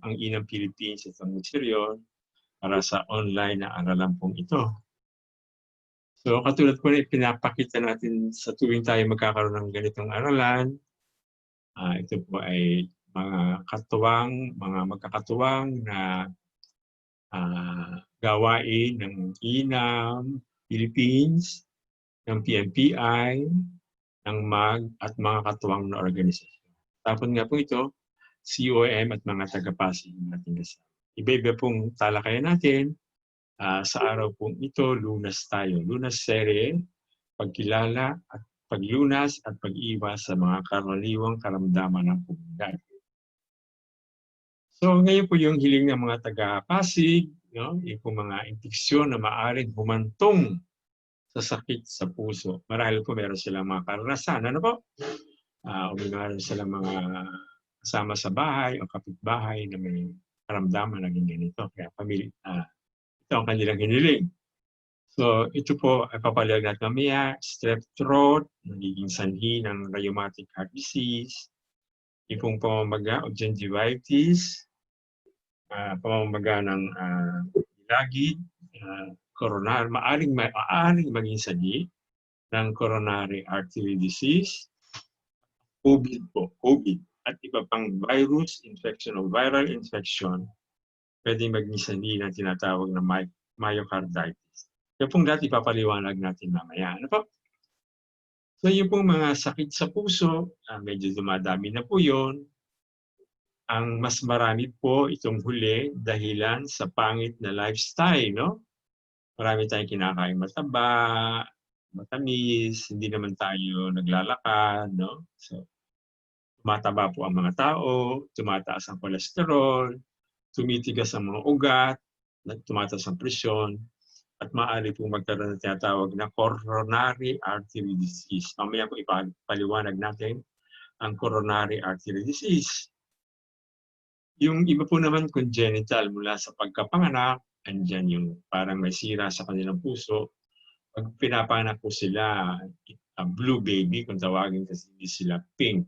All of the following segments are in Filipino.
ang Inang Philippines at ang material para sa online na aralan pong ito. So katulad po na pinapakita natin sa tuwing tayo magkakaroon ng ganitong aralan, ito po ay mga magkakatuwang na gawain ng Inam Philippines, ng PNPI, ng MAG at mga katuwang na organisasyon. Tapos nga po ito, COM at mga taga-Pasig natin kasama. Iba-iba pong talakayan natin. Sa araw pong ito, lunas tayo. Lunas sere, pagkilala at paglunas at pag-iwas sa mga karaniwang karamdaman ng komunidad. So ngayon po yung hiling ng mga taga-Pasig, no? Yung po mga infeksyon na maaaring humantong sa sakit sa puso. Marahil po meron silang mga karanasan. Ano po? Meron silang mga kasama sa bahay o kapitbahay na may karamdaman naging ganito. Kaya ito ang kanilang hiniling. So ito po ay papalagay natin mamaya, strep throat, nagiging sanhi ng rheumatic heart disease, ipong pamamaga o gingivitis, pamamaga ng lagid, maaring maging sanhi ng coronary artery disease, COVID po, COVID, at iba pang virus infection o viral infection, pwedeng maging sanhi ng tinatawag na myocarditis. Kaya pong dati papaliwanag natin mamaya. Ano po? So yung pong mga sakit sa puso, medyo dumadami na po yun. Ang mas marami po itong huli dahilan sa pangit na lifestyle, no? Marami tayong kinakain mataba, matamis, hindi naman tayo naglalakad, no? So, tumataba po ang mga tao, tumataas ang kolesterol, tumitigas ang mga ugat, tumataas ang presyon, at maaari po magkaroon ng tinatawag na coronary artery disease. Mamaya po ipaliwanag natin ang coronary artery disease. Yung iba po naman congenital mula sa pagkapanganak, andyan yung parang may sira sa kanilang puso. Pag pinapanganak po sila, blue baby, kung tawagin kasi hindi sila pink.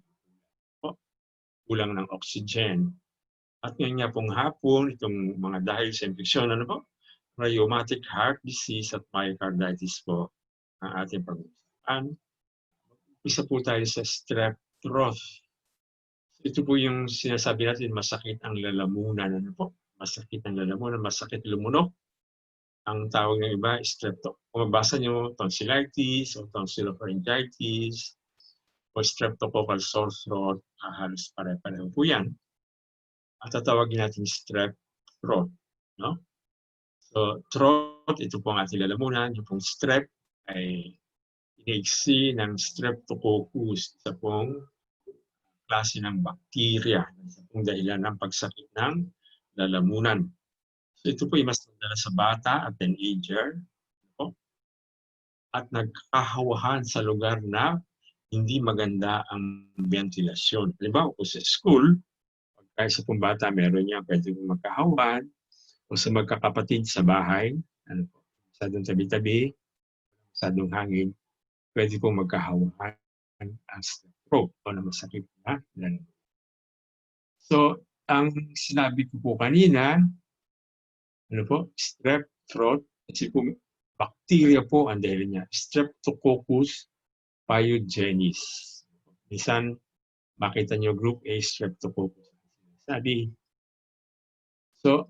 Kulang ng oxygen. At ngayon nga pong hapon, itong mga dahil sa infeksyon, ano po? Rheumatic heart disease at myocarditis po ang ating pag-usapan. Isa po tayo sa strep throat. Ito po yung sinasabi natin, masakit ang lalamunan. Ano po? Masakit ang lalamunan, masakit lumunok. Ang tawag ng iba, strep throat. Kung mabasa nyo, tonsillitis o tonsillopharyngitis o streptococcal sore throat, halos pare-pareho po yan. At tatawagin natin strep throat. No? So, throat, ito po ang ating lalamunan. Yung pong strep ay inaiksi ng streptococcus. Ito pong klase ng bakterya. Ito pong dahilan ng pagsakit ng lalamunan. So, ito po ay mas nadala sa bata at teenager. At nagkahawahan sa lugar na hindi maganda ang ventilasyon. Halimbawa, kung sa school, pagka sa pong bata, meron niya pwede magkahawan, o sa magkakapatid sa bahay, masyadong tabi-tabi, masyadong hangin, pwede pong magkahawahan ang strep throat o na masakit na lalamunan. So, ang sinabi ko po kanina, strep throat, kasi po bacteria po ang dahil niya, Streptococcus pyogenes. Minsan, makita nyo group A Streptococcus. So,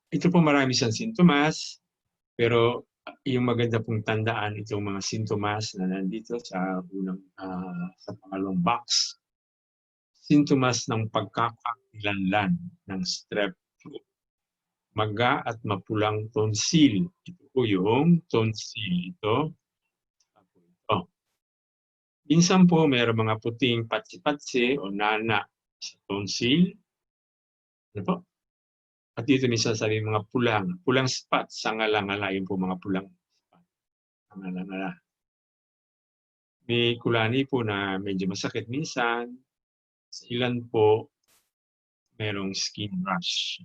ito po marami siyang sintomas, pero yung maganda pong tandaan itong mga sintomas na nandito sa sa pangalawang box. Sintomas ng pagkakakilanlan ng strep throat. Maga at mapulang tonsil. Ito po yung tonsil. Ito. Minsan po mayroong mga puting patsi-patsi o nana sa tonsil. Ano po? At dito minsan sabi mga pulang spot, sangala-ngala, yun po mga pulang spot. Sangala-ngala. May kulani po na medyo masakit minsan. Sa ilan po, merong skin rash.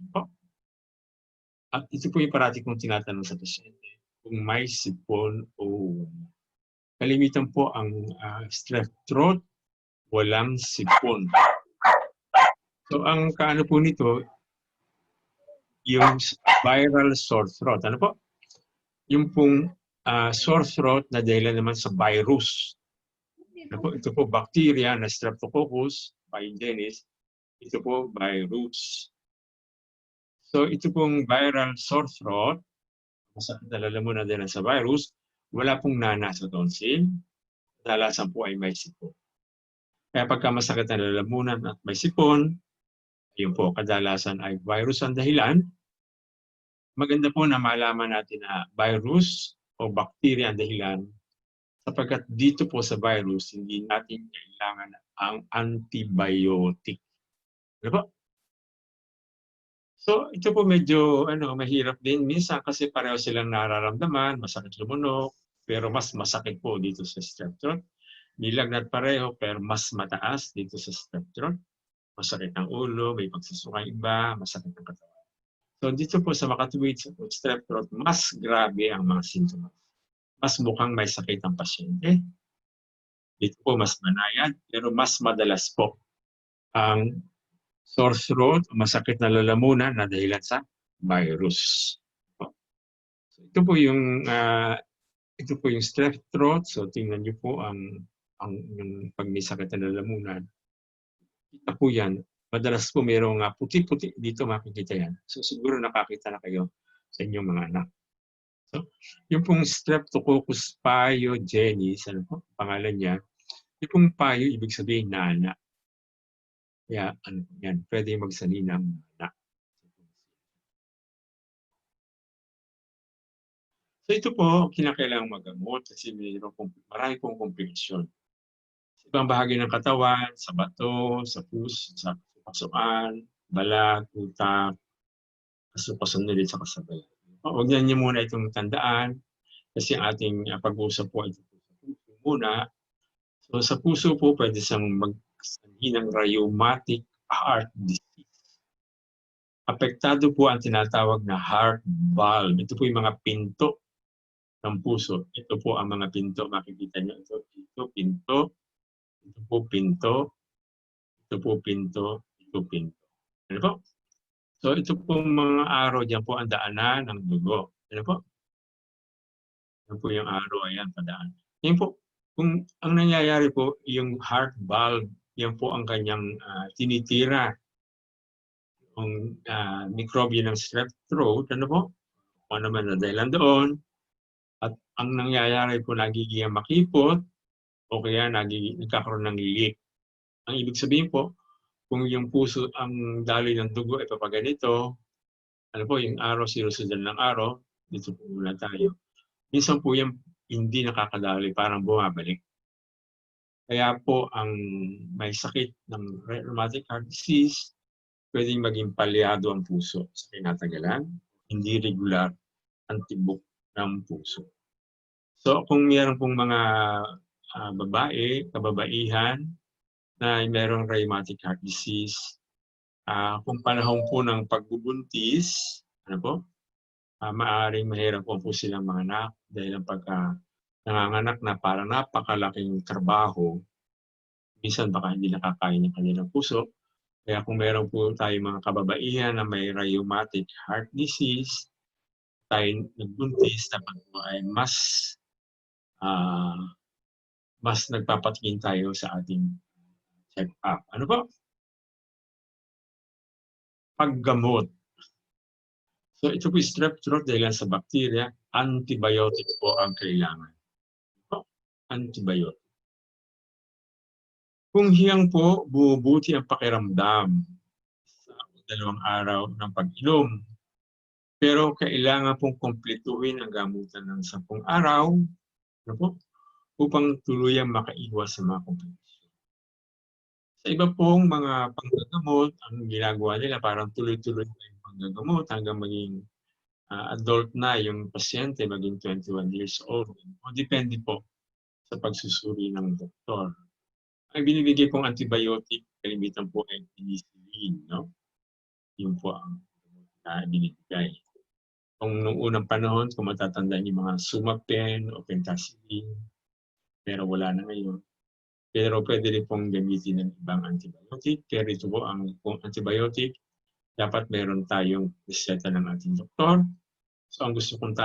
At ito po yung parati kong tinatanong sa pasyente, kung may sipon o wala. Kalimitan po ang strep throat, walang sipon. So ang kaano po nito, yung viral sore throat. Ano po? Yung pong sore throat na dahilan naman sa virus. Ano po? Ito po bacteria na Streptococcus pyogenes. Ito po virus. So ito pong viral sore throat, masakit na lalamunan din sa virus, wala pong nana sa tonsil, kadalasan po ay may sipon. Kaya pagka masakit na lalamunan at may sipon, yun po kadalasan ay virus ang dahilan. Maganda po na malaman natin na virus o bacteria ang dahilan sapagkat dito po sa virus, hindi natin kailangan ang antibiotic. Ano po? So ito po medyo mahirap din minsan kasi pareho silang nararamdaman, masakit lumunok, pero mas masakit po dito sa strep throat. Nilagnat pareho pero mas mataas dito sa strep throat. Masakit ang ulo, may pagsusuka iba, masakit ang katawan. So dito po sa makatuwid sa strep throat, mas grabe ang mga sintomas. Mas mukhang may sakit ang pasyente. Dito po mas manayad, pero mas madalas po ang sore throat, masakit na lalamunan na dahilan sa virus. So, ito po yung strep throat. So tingnan niyo po yung pag may sakit na lalamunan. Kita po yan. Madalas po mayroong puti-puti dito makikita yan. So siguro nakakita na kayo sa inyong mga anak. So, yung pong Streptococcus pyogenes, ano po pangalan niya, yung pong pyo, ibig sabihin nana. Kaya yan, pwede magsalina ng nana. So ito po, kinakailangang magamot kasi marami pong komplikasyon. Sa ibang bahagi ng katawan, sa bato, sa puso, sa pasuan, balat, utak, kaso-kaso ulit sa kasabay. Huwag niyo muna itong tandaan kasi ating pag-uusap po ito sa puso muna. So sa puso po, pwede siyang magsanhi ng rheumatic heart disease. Apektado po ang tinatawag na heart valve. Ito po yung mga pinto ng puso. Ito po ang mga pinto. Makikita niyo ito pinto. Ito po pinto. Ito po pinto. Ito pinto. Ano po? So ito po mga araw, diyan po ang daanan ng dugo. Ano po? Yan po yung araw, ayan, padaan. Yan po, kung ang nangyayari po, yung heart valve, yan po ang kanyang tinitira. Yung mikrobyo ng strep throat, ano po? O naman na dahilan doon. At ang nangyayari po, nagiging makipot, o kaya nagkakaroon ng leak. Ang ibig sabihin po, kung yung puso, ang daloy ng dugo ay papaganito, ano po, yung araw, sinusundan ng araw, dito po muna tayo. Minsan po yung hindi nakakadaloy, parang bumabalik. Kaya po ang may sakit ng rheumatic heart disease, pwedeng maging palyado ang puso sa kinatagalan, hindi regular ang tibok ng puso. So kung mayroon pong mga babae, kababaihan na mayroong rheumatic heart disease, kung panahon po ng pagbubuntis, ano po, maaaring mahirap po silang mga anak dahil ang pagka nanganganak na parang napakalaking trabaho, minsan baka hindi nakakaya ng kanilang puso. Kaya kung meron po tayong mga kababaihan na may rheumatic heart disease, tayo nagbuntis, dapat po ay mas nagpapatingin tayo sa ating check-up. Ano po? Paggamot. So ito po strep throat dahil sa bacteria, antibiotic po ang kailangan. Antibiotic. Kung hiyang po, bumubuti ang pakiramdam sa 2 araw ng pag-inom. Pero kailangan pong kumpletuhin ang gamutan ng 10 araw, ano po, upang tuluyang makaiwas sa mga komplikasyon. Sa iba pong mga panggagamot, ang ginagawa nila parang tuloy-tuloy na yung panggagamot hanggang maging adult na yung pasyente, maging 21 years old. O depende po sa pagsusuri ng doktor. Ang binibigay pong antibiotic, kalimitan po ay penicillin, no? Yun po ang binibigay. Kung noong unang panahon, kung matatandaan yung mga Sumapen o Pentacillin, pero wala na ngayon. Pero pwede rin pong gamitin ng ibang antibiotic. Pero ito po ang antibiotic, dapat meron tayong reseta ng ating doktor. So ang gusto kong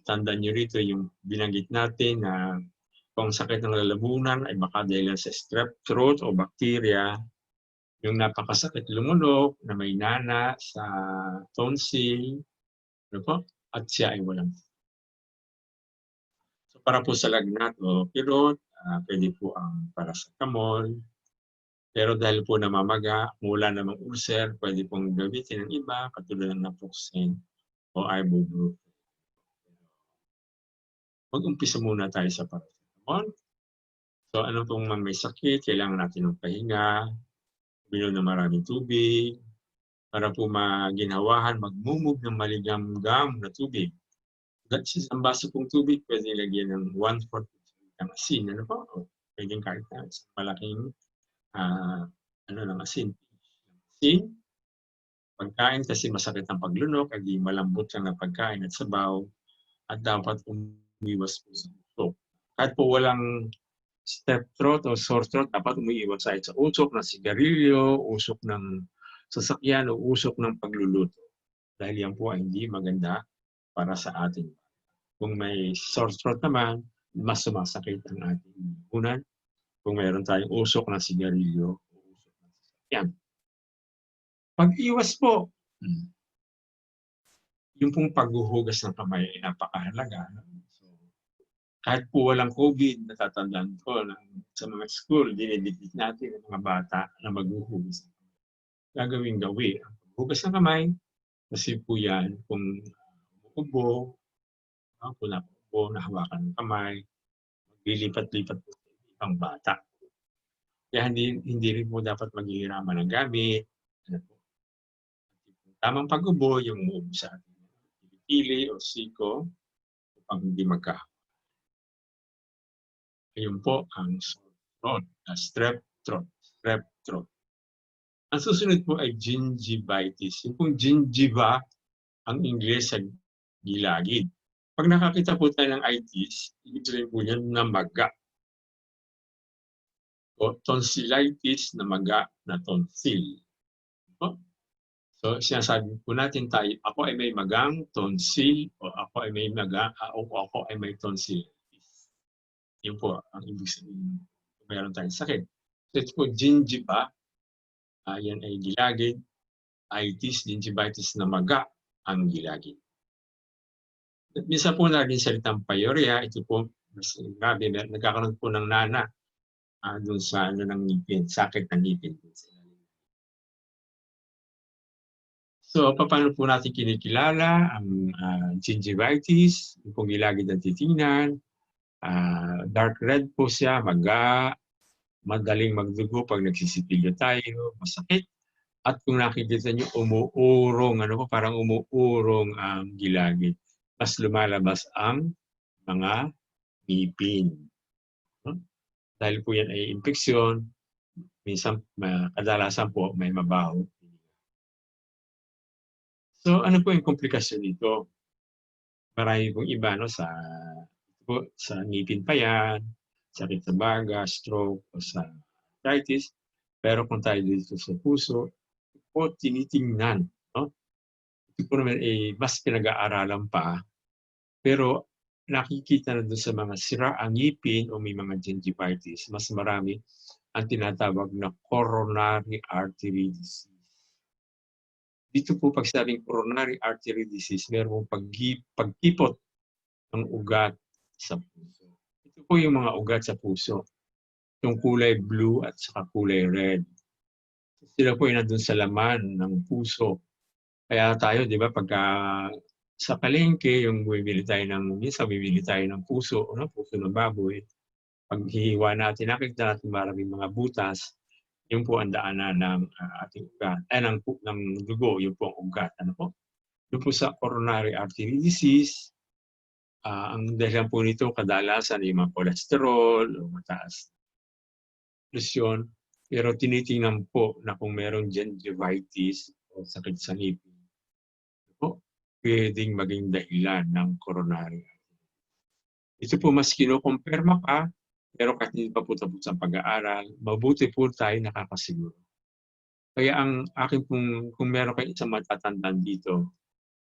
tandaan nyo rito yung binanggit natin na kung sakit ng lalamunan ay baka dahil sa strep throat o bacteria, yung napakasakit lumunok na may nana sa tonsil, ano po, at siya ay walang. So para po sa lagnat o kirot, pwede po ang paracetamol. Pero dahil po namamaga, mula namang ulcer, pwede pong gamitin ng iba, katulad ng naproxen o ibuprofen. Mag-umpisa muna tayo sa paracetamol. So ano pong may sakit, kailangan natin ng pahinga, uminom ng maraming tubig, para po maginhawahan, magmumog ng maligamgam na tubig. Ang baso pong tubig, pwede lagyan ng 1/4 ng asin. Ano po? O, pwedeng kahit na isang malaking ng asin. Asin, pagkain kasi masakit ang paglunok, ay malambot lang na pagkain at sabaw, at dapat umiwas po sa usok. Kahit po walang strep throat o sore throat, dapat umiiwas tayo sa usok ng sigarilyo, usok ng sasakyan o usok ng pagluluto. Dahil yan po ay hindi maganda para sa atin. Kung may sore throat naman, mas sumasakit ang ating lalamunan. Kung mayroon tayong usok ng sigarilyo o usok ng sasakyan. Pag-iwas po, yung pong paghuhugas ng kamay ay napakahalaga. So, kahit po walang COVID, natatandaan ko sa mga school, dinidikit natin ang mga bata na maghuhugas. Gagawin gawi ang paghugas ng kamay, kasi po yan, kung umuubo, kung napupo, nahawakan ng kamay, maglilipat-lipat po sa ibang bata. Kaya hindi rin po dapat maghihiraman ng gamit. Tamang pag-ubo, yung umuubo sa ating kilikili o siko, upang hindi magkahawa. Ayun po ang throat, strep throat. Ang susunod po ay gingivitis. Yung pong gingiva, ang Ingles sa gilagid. Pag nakakita po tayo ng itis, ibig sabihin po yan na maga. O tonsillitis na maga na tonsil. So sinasabi po natin tayo, ako ay may magang tonsil o ako ay may maga o ako ay may tonsillitis. Yun po ang ibig sabihin kung mayroon tayong sakit. So ito po gingiva, yan ay gilagid, itis, gingivitis na maga ang gilagid. At minsan po naging salitang pyorrhea, ito po, grabe, nagkakaroon po ng nana doon sa ng ngipin, sakit ng ngipin. So, paano po natin kinikilala ang gingivitis, yung pong gilagid ng titingnan, dark red po siya, maga, madaling magdugo pag nagsisipilyo tayo, masakit. At kung nakikita nyo, umuurong, parang umuurong ang gilagid. Mas lumalabas ang mga ngipin. Dahil po yan ay infeksyon, minsan kadalasan po may mabaho. So ano po yung komplikasyon nito? Marami pong iba sa ngipin pa yan, sakit sa baga, stroke, o sa arthritis. Pero kung tayo dito sa puso, po tinitingnan. No? Ito po naman mas pinag-aaralan pa. Pero nakikita na doon sa mga sira ang ngipin o may mga gingivitis, mas marami ang tinatawag na coronary artery disease. Dito po pag sabing coronary artery disease, meron pong pagkipot ng ugat sa puso. Ito po yung mga ugat sa puso. Yung kulay blue at saka kulay red. Sila po yung nandun sa laman ng puso. Kaya tayo, di ba, pagka sa palengke, yung bumibili tayo ng puso, puso ng baboy. Pag hihiwa natin, nakikita natin maraming mga butas. Yun po ang daanan ng ating ugat, ng dugo, yun po ang ugat. Yun po sa coronary artery disease, ang dahilan po nito kadalasan yung mga cholesterol o mataas presyon, pero tinitingnan po na kung merong gingivitis o sakit sa ngipin, pwedeng maging dahilan ng coronary artery. Ito po mas kinukumpirma pa, pero kahit hindi pa po tapos ang pag-aaral, mabuti po tayo nakakasiguro. Kaya ang akin pong, kung meron kayong isang matatandaan dito,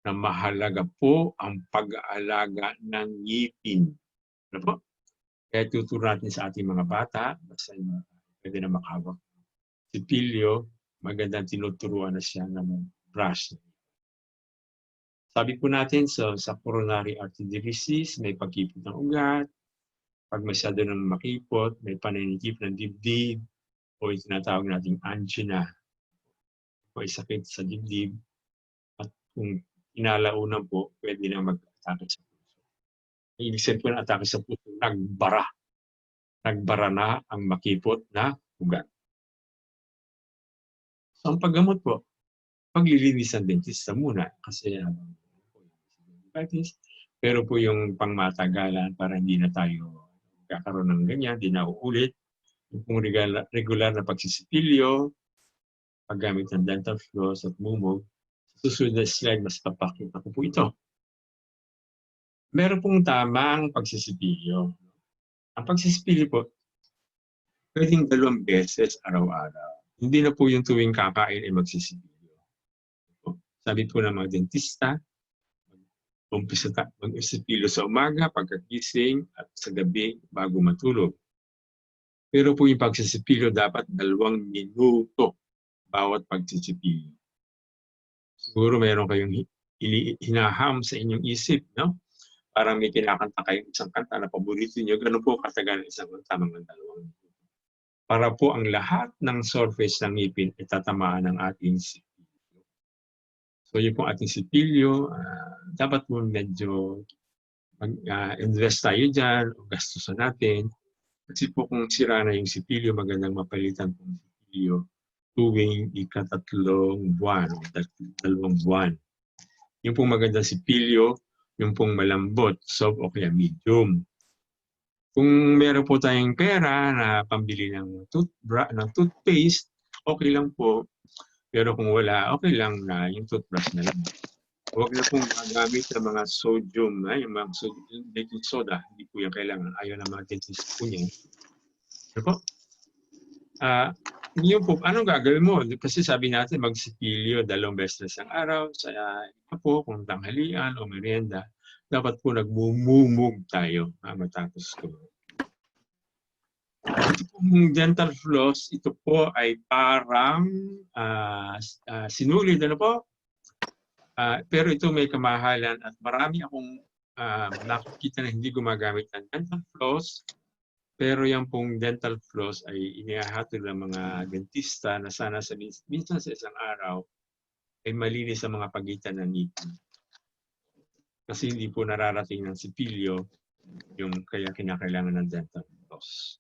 na mahalaga po ang pag-aalaga ng ngipin. Ano po? Kaya tuturo natin sa ating mga bata, basta pwede na makahawak. Si Pilio, magandang tinuturuan na siya ng brush. Sabi po natin, sa coronary artery disease, may pagkipot ng ugat. Pag masyado nang makipot, may paninikip ng dibdib o yung tinatawag nating angina o sakit sa dibdib. At kung inalaunan po, pwede na mag-atake sa puso. Ibig sabihin po ng atake sa puso, nagbara. Nagbara na ang makipot na ugat. So ang paggamot po, paglilinis ng dentista muna kasi pero po yung pangmatagalan para hindi na tayo kakaroon ng ganyan, di na uulit. Yung regular na pagsisipilyo, paggamit ng dental floss at mumog. Susunod na slide, mas papakita ko po ito. Meron pong tamang pagsisipilyo. Ang pagsisipilyo po, pwedeng 2 beses araw-araw. Hindi na po yung tuwing kakain ay magsisipilyo. Sabi po ng mga dentista, umpisa mag-isipilyo sa umaga, pagkagising, at sa gabi bago matulog. Pero po yung pagsisipilyo dapat 2 minuto bawat pagsisipilyo. Siguro meron kayong hinaham sa inyong isip, no? Parang may kinakanta kayong isang kanta na paborito niyo, ganun po katagal isang kanta, mga 2 minuto. Para po ang lahat ng surface ng ngipin ay tatamaan ng ating sipilyo. So yun po ating sipilyo, dapat po medyo mag-invest tayo dyan o gastusan natin. Kasi po kung sira na yung sipilyo, magandang mapalitan po yung sipilyo tuwing ika-3 buwan o 2 buwan. Yung pong magandang sipilyo, yung pong malambot, soft o kaya medium. Kung meron po tayong pera na pambili ng toothpaste, okay lang po. Pero kung wala, okay lang na yung toothbrush na lang. Huwag na pong magamit ng mga sodium, yung mga baking soda. Hindi po yan kailangan. Ayaw na mga dentist po niya. Ano po? Yun po, anong gagawin mo? Kasi sabi natin magsipilyo 2 beses ang araw. Sa iba po, kung tanghalian o merienda, dapat po nagmumumog tayo matapos ko. Ito pong dental floss, ito po ay parang sinulid, ano po? Pero ito may kamahalan at marami akong nakikita na hindi gumagamit ng dental floss. Pero yung pong dental floss ay inihahatid ng mga dentista na sana minsan sa isang araw ay malinis ang mga pagitan ng ngipin. Kasi hindi po nararating ng sipilyo yung kaya kinakailangan ng dental floss.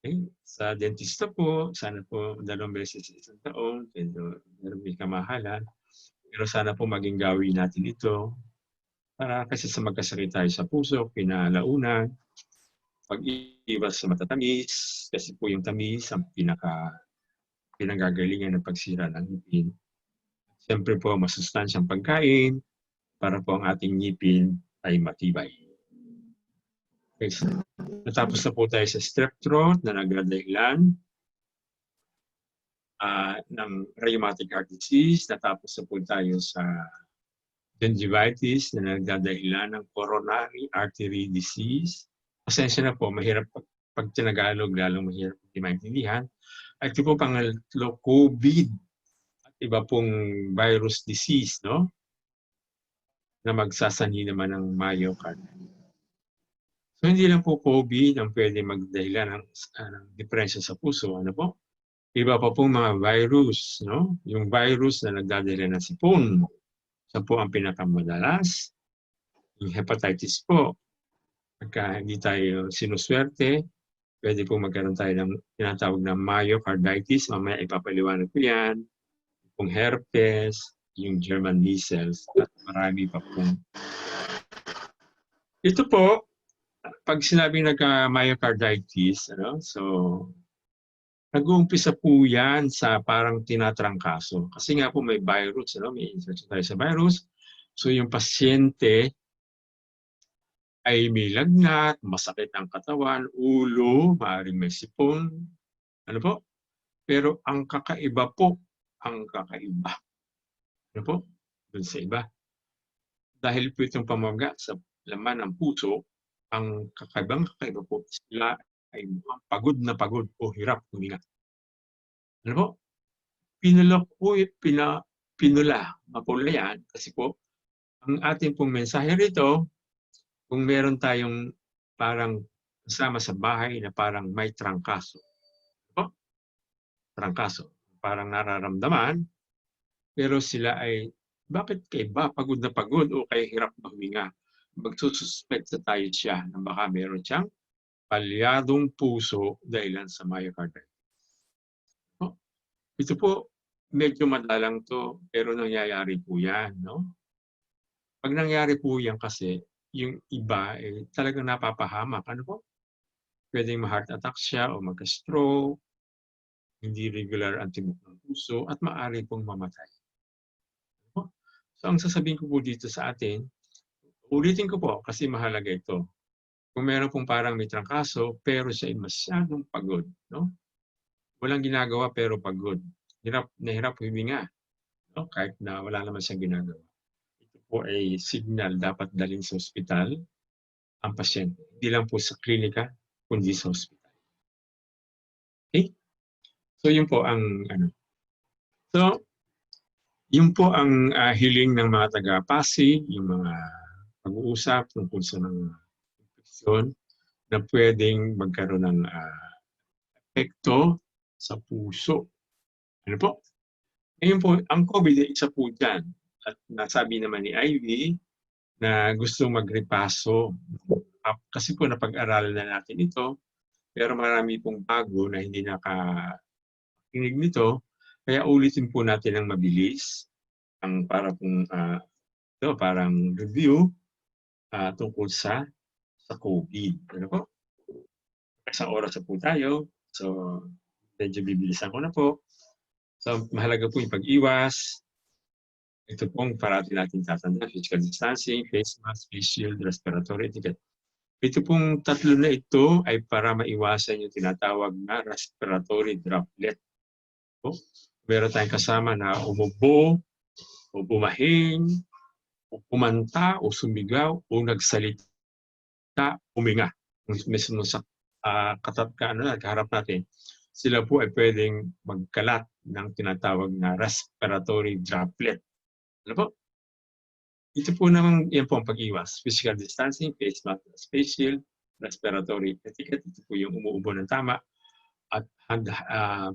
Okay. Sa dentista po, sana po 2 beses sa isang taon, pero may kamahalan. Pero sana po maging gawin natin ito para kasi sa magkasakit tayo sa puso, pinalaunan, pag-iwas sa matatamis, kasi po yung tamis ang pinanggagalingan ng pagsira ng ngipin. Siyempre po, masustansyang pagkain para po ang ating ngipin ay matibay. Okay, so, natapos na po tayo sa strep throat na nagdadahilan ng rheumatic heart disease. Natapos na po tayo sa gingivitis na nagdadahilan ng coronary artery disease. Pasensya na po, mahirap pag tinagalog, lalong mahirap hindi maintindihan. At ito po pangatlo, COVID at iba pong virus disease, no? Na magsasanhi naman ng myocarditis. So hindi lang po COVID ang pwede magdahilan ng depression sa puso, ano po? Iba pa pong mga virus, no? Yung virus na nagdadala ng sipon, siya po ang pinakamadalas. Yung hepatitis po, pagka hindi tayo sinuswerte, pwede po magkaroon tayo ng tinatawag na myocarditis. Mamaya ipapaliwanag ko yan. Yung herpes, yung German measles, at marami pa pong. Ito po, pag sinabing nagka-myocarditis, so nag-uumpisa po yan sa parang tinatrangkaso. Kasi nga po may virus, may infection tayo sa virus. So yung pasyente ay may lagnat, masakit ang katawan, ulo, maaaring may sipon. Ano po? Pero ang kakaiba po, ang kakaiba. Ano po? Dun sa iba. Dahil po itong pamamaga sa laman ng puso, ang kakaiba po, sila ay mukhang pagod na pagod o hirap huminga. Ano po? Pinula po, pinula, mapula yan kasi po, ang ating pong mensahe rito, kung meron tayong parang kasama sa bahay na parang may trangkaso. Ano? Trangkaso. Parang nararamdaman, pero sila ay, bakit kay ba pagod na pagod o kaya hirap na huminga? Magsususpect sa tayo siya na baka meron siyang palyadong puso dahilan sa myocarditis. No? Ito po, medyo madalang to, pero nangyayari po yan. No? Pag nangyari po yan kasi, yung iba talagang napapahamak. Ano po? Pwedeng ma-heart attack siya o magka-stroke, hindi regular ang tibok ng puso, at maaari pong mamatay. No? So ang sasabihin ko po dito sa atin, ulitin ko po kasi mahalaga ito. Kung meron pong parang may trangkaso, pero siya ay masyadong pagod. No? Walang ginagawa pero pagod. Hirap na hirap huminga. No? Kahit na wala naman siyang ginagawa. Ito po ay signal dapat dalhin sa ospital ang pasyente. Hindi lang po sa klinika, kundi sa ospital. Okay? So yun po ang ano. So, yun po ang hiling ng mga taga-Pasig, yung mga pag-uusap tungkol sa mga infeksyon na pwedeng magkaroon ng epekto sa puso. Ano po? Ngayon po, ang COVID ay isa po dyan. At nasabi naman ni Ivy na gusto magrepaso. Kasi po napag-aralan na natin ito, pero marami pong bago na hindi nakakinig nito. Kaya ulitin po natin ang mabilis, ang para pong parang review tungkol sa COVID. Ano po? Isang oras na po tayo. So, medyo bibilisan ko na po. So, mahalaga po yung pag-iwas. Ito pong parati natin tatanda, physical distancing, face mask, face shield, respiratory etiquette. Ito pong tatlo na ito ay para maiwasan yung tinatawag na respiratory droplet. So, meron tayong kasama na umubo, o bumahing, o kumanta, o sumigaw, o nagsalita, huminga. Mismo sa kaharap natin, sila po ay pwedeng magkalat ng tinatawag na respiratory droplet. Ano po? Ito po naman, yan po ang pag-iwas. Physical distancing, face mask, face shield, respiratory etiquette. Ito po yung umuubo ng tama at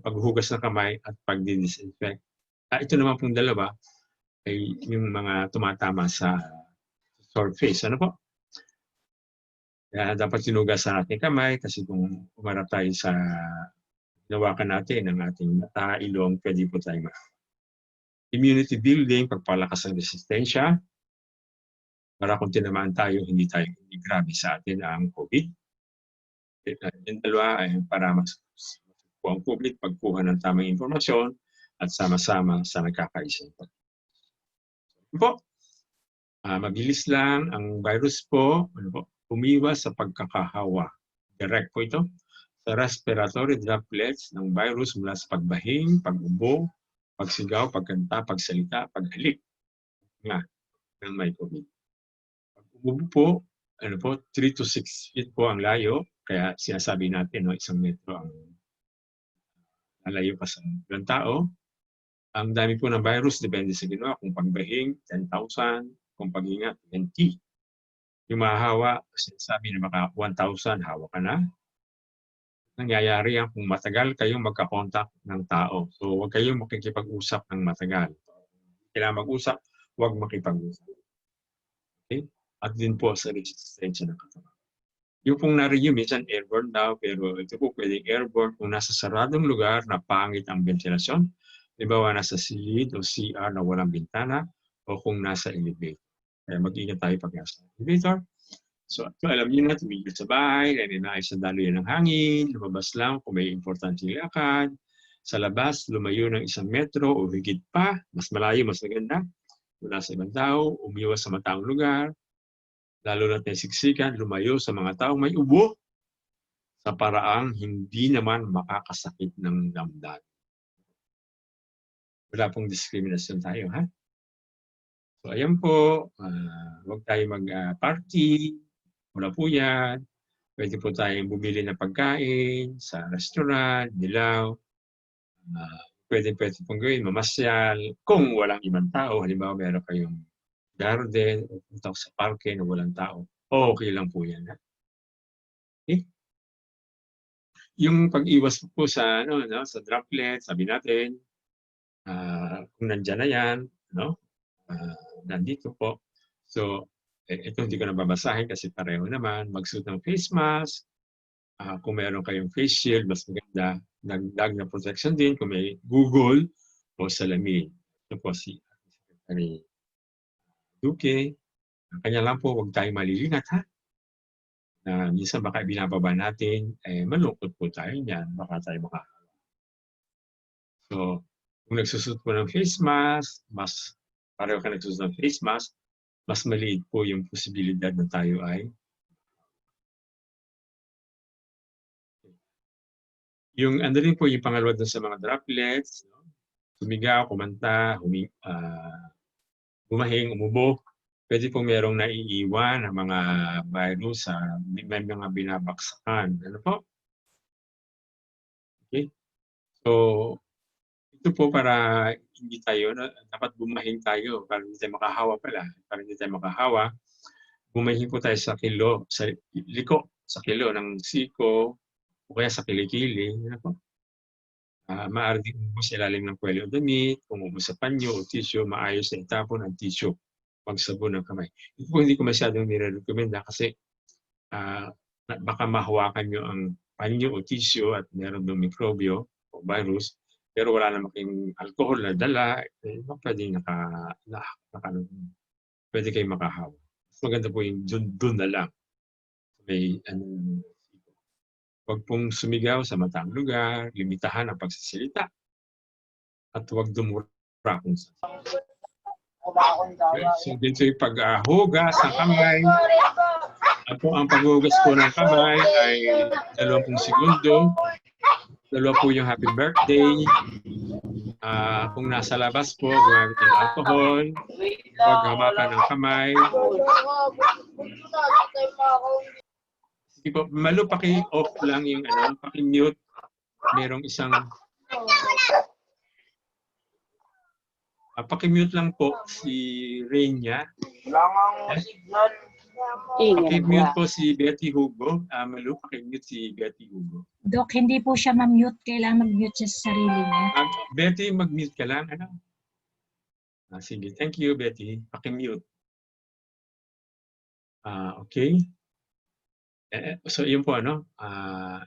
paghuhugas ng kamay at pag-disinfect. Ito naman pong dalawa ay yung mga tumatama sa sore face. Ano po? Kaya dapat sinugasan natin kamay kasi kung umarap tayo sa hinawakan natin ng ating mata, ilong, pwede po tayo immunity building, pagpalakas ng resistensya, para kung tinamaan tayo, hindi grabe sa atin ang COVID. Yung dalawa ay para mas ang public pagkuha ng tamang informasyon at sama-sama sa nagkakaisang po. Mabilis lang ang virus po, umiwas sa pagkakahawa. Direct po ito sa respiratory droplets ng virus mula sa pagbahing, pag-ubo, pagsigaw, pagkanta, pagsalita, paghalik nga ng may COVID. Pag-ubo po, 3 to 6 feet po ang layo, kaya sinasabi natin, isang metro ang lalayo pa sa ibang tao. Ang dami po ng virus, depende sa ginawa. Kung pagbahing, 10,000. Kung paghinga, 20. Yung mahahawa, sinasabi na maka 1,000, hawa ka na. Nangyayari yan kung matagal kayong magka-contact ng tao. So, huwag kayong makikipag-usap ng matagal. Kailangan mag-usap, huwag makipag-usap. Okay? At din po sa resistensya ng katawan. Yung pong narinig minsan airborne daw, pero ito po pwedeng airborne kung nasa saradong lugar na pangit ang ventilasyon. Halimbawa, nasa silid o CR na walang bintana o kung nasa elevator. Kaya mag-ingat tayo pag nasa elevator. So, alam niyo na, tumigil sa bahay, naninais sa daloy ng hangin, lumabas lang kung may importanteng lakad. Sa labas, lumayo ng 1 metro o higit pa, mas malayo, mas maganda. Mula sa ibang tao, umiwas sa mataong lugar, lalo na siksikan, lumayo sa mga taong may ubo sa paraang hindi naman makakasakit ng damdamin. Wala pong diskriminasyon tayo, ha? So, ayan po. Huwag tayo mag-party. Wala po yan. Pwede po tayong bumili ng pagkain sa restaurant, dilaw. Pwede pong gawin, mamasyal. Kung walang ibang tao, halimbawa meron kayong garden, o punta sa parke na walang tao, okay lang po yan. Ha? Okay? Yung pag-iwas po sa, sa droplet, sabi natin, kung nandyan na yan, nandito po. So, ito hindi ko na babasahin kasi pareho naman. Magsuot ng face mask. Kung meron kayong face shield, mas maganda. Nagdag na protection din kung may Google o salamin. Ito po si Secretary Duque. Kanya lang po, huwag tayong malilingat, ha? Na minsan baka binababa natin, malungkot po tayo niyan. Baka tayo makahawa. So, kung nagsusot po ng face mask, pareho ka nagsusot ng face mask, mas maliit po yung posibilidad na tayo ay yung ano rin po yung pangalawa dun sa mga droplets, sumigaw, kumanta, humahing, umubo. Pwede po merong naiiwan ng mga virus sa may mga binabaksakan. Ano po? Okay? So, ito po para hindi tayo, dapat bumahing tayo para hindi tayo makahawa pala. Para hindi tayo makahawa, bumahing po tayo sa liko, sa kilo ng siko, o kaya sa kilikili. Ano po? Maaari din ubos sa ilalim ng kwelyo o damit, kung ubos sa panyo o tissue, maayos na itapon ang tissue pagsabon ng kamay. Ito po hindi ko masyadong nire-recommenda kasi baka mahawakan nyo ang panyo o tissue at meron ng mikrobyo o virus, pero wala naman kayong alcohol na dala, pwede kayong makahawa. Mas maganda po yung dun na lang. Huwag pong sumigaw sa mataang lugar, limitahan ang pagsasalita, at huwag dumura kung saan. So dito yung paghugas ng kamay. Ang paghugas po ng kamay ay 20 segundo. 2 po yung happy birthday. Kung nasa labas po, gumamit ng alcohol. Huwag hamakan ng kamay. Sige po, Malu, paki-off lang yung paki-mute. Merong isang... paki-mute lang po si Reina. Paki-mute po si Betty Hugo. Malu, paki-mute si Betty Hugo. Dok, hindi po siya ma-mute. Kailangan mag-mute siya sa sarili niya. Betty, mag-mute ka lang. Sige, thank you, Betty. Paki-mute. Okay. So, yun po,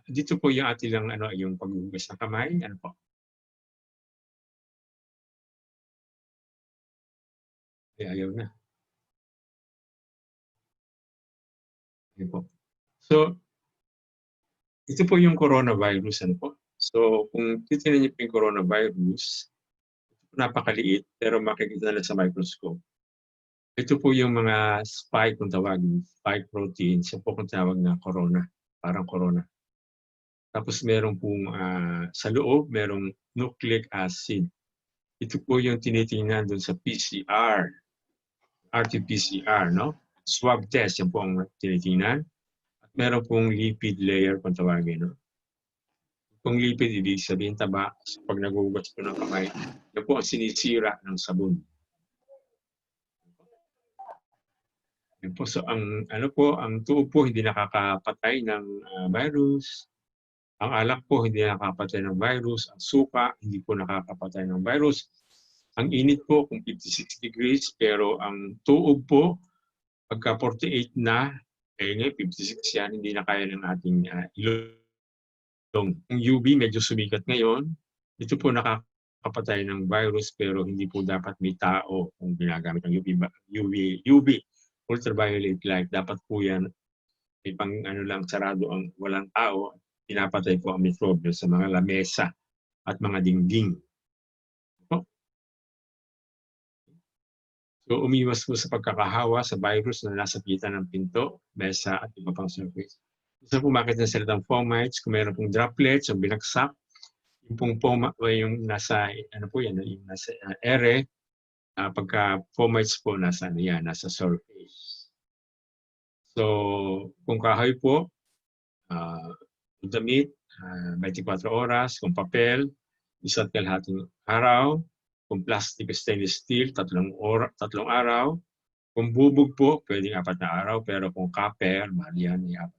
dito po yung ating lang, yung paghugas ng kamay. Ano po? Ayaw na. Yun po. So, ito po yung coronavirus. Ano po? So, kung titignan niyo po yung coronavirus, napakaliit, pero makikita na sa microscope. Ito po yung mga spike kung tawagin, spike proteins. Yan po kung tawag na corona, parang corona. Tapos meron pong sa loob, merong nucleic acid. Ito po yung tinitingnan doon sa PCR, RT-PCR, swab test, yan po ang tinitingnan. At meron pong lipid layer kung tawagin. Kung lipid, ibig sabihin taba. So, pag nagugas po ng kamay, yan po ang sinisira ng sabon. Yan po. So, ang tuo po hindi nakakapatay ng virus. Ang alak po hindi nakakapatay ng virus. Ang suka hindi po nakakapatay ng virus. Ang init po kung 56 degrees, pero ang tuog po, pagka 48 na, 56 yan, hindi na kaya ng ating ilong. Ang UV medyo sumikat ngayon. Ito po nakakapatay ng virus, pero hindi po dapat may tao kung ginagamit ng UV. Ultraviolet light, dapat po yan may lang sarado ang walang tao, pinapatay po ang mikrobyo sa mga lamesa at mga dingding. So umiwas po sa pagkakahawa sa virus na nasa pagitan ng pinto, mesa at iba pang surface. Gusto po makita ng salitang fomites, kung meron pong droplets o binagsak, yung nasa, ano po yan, yung nasa ere, pagka fomites po, nasa surface. So, kung kahoy po, damit, 24 oras, kung papel, 1.5 araw, kung plastic stainless steel, 3 araw, kung bubog po, pwedeng 4 na araw, pero kung copper, mahal yan, 4.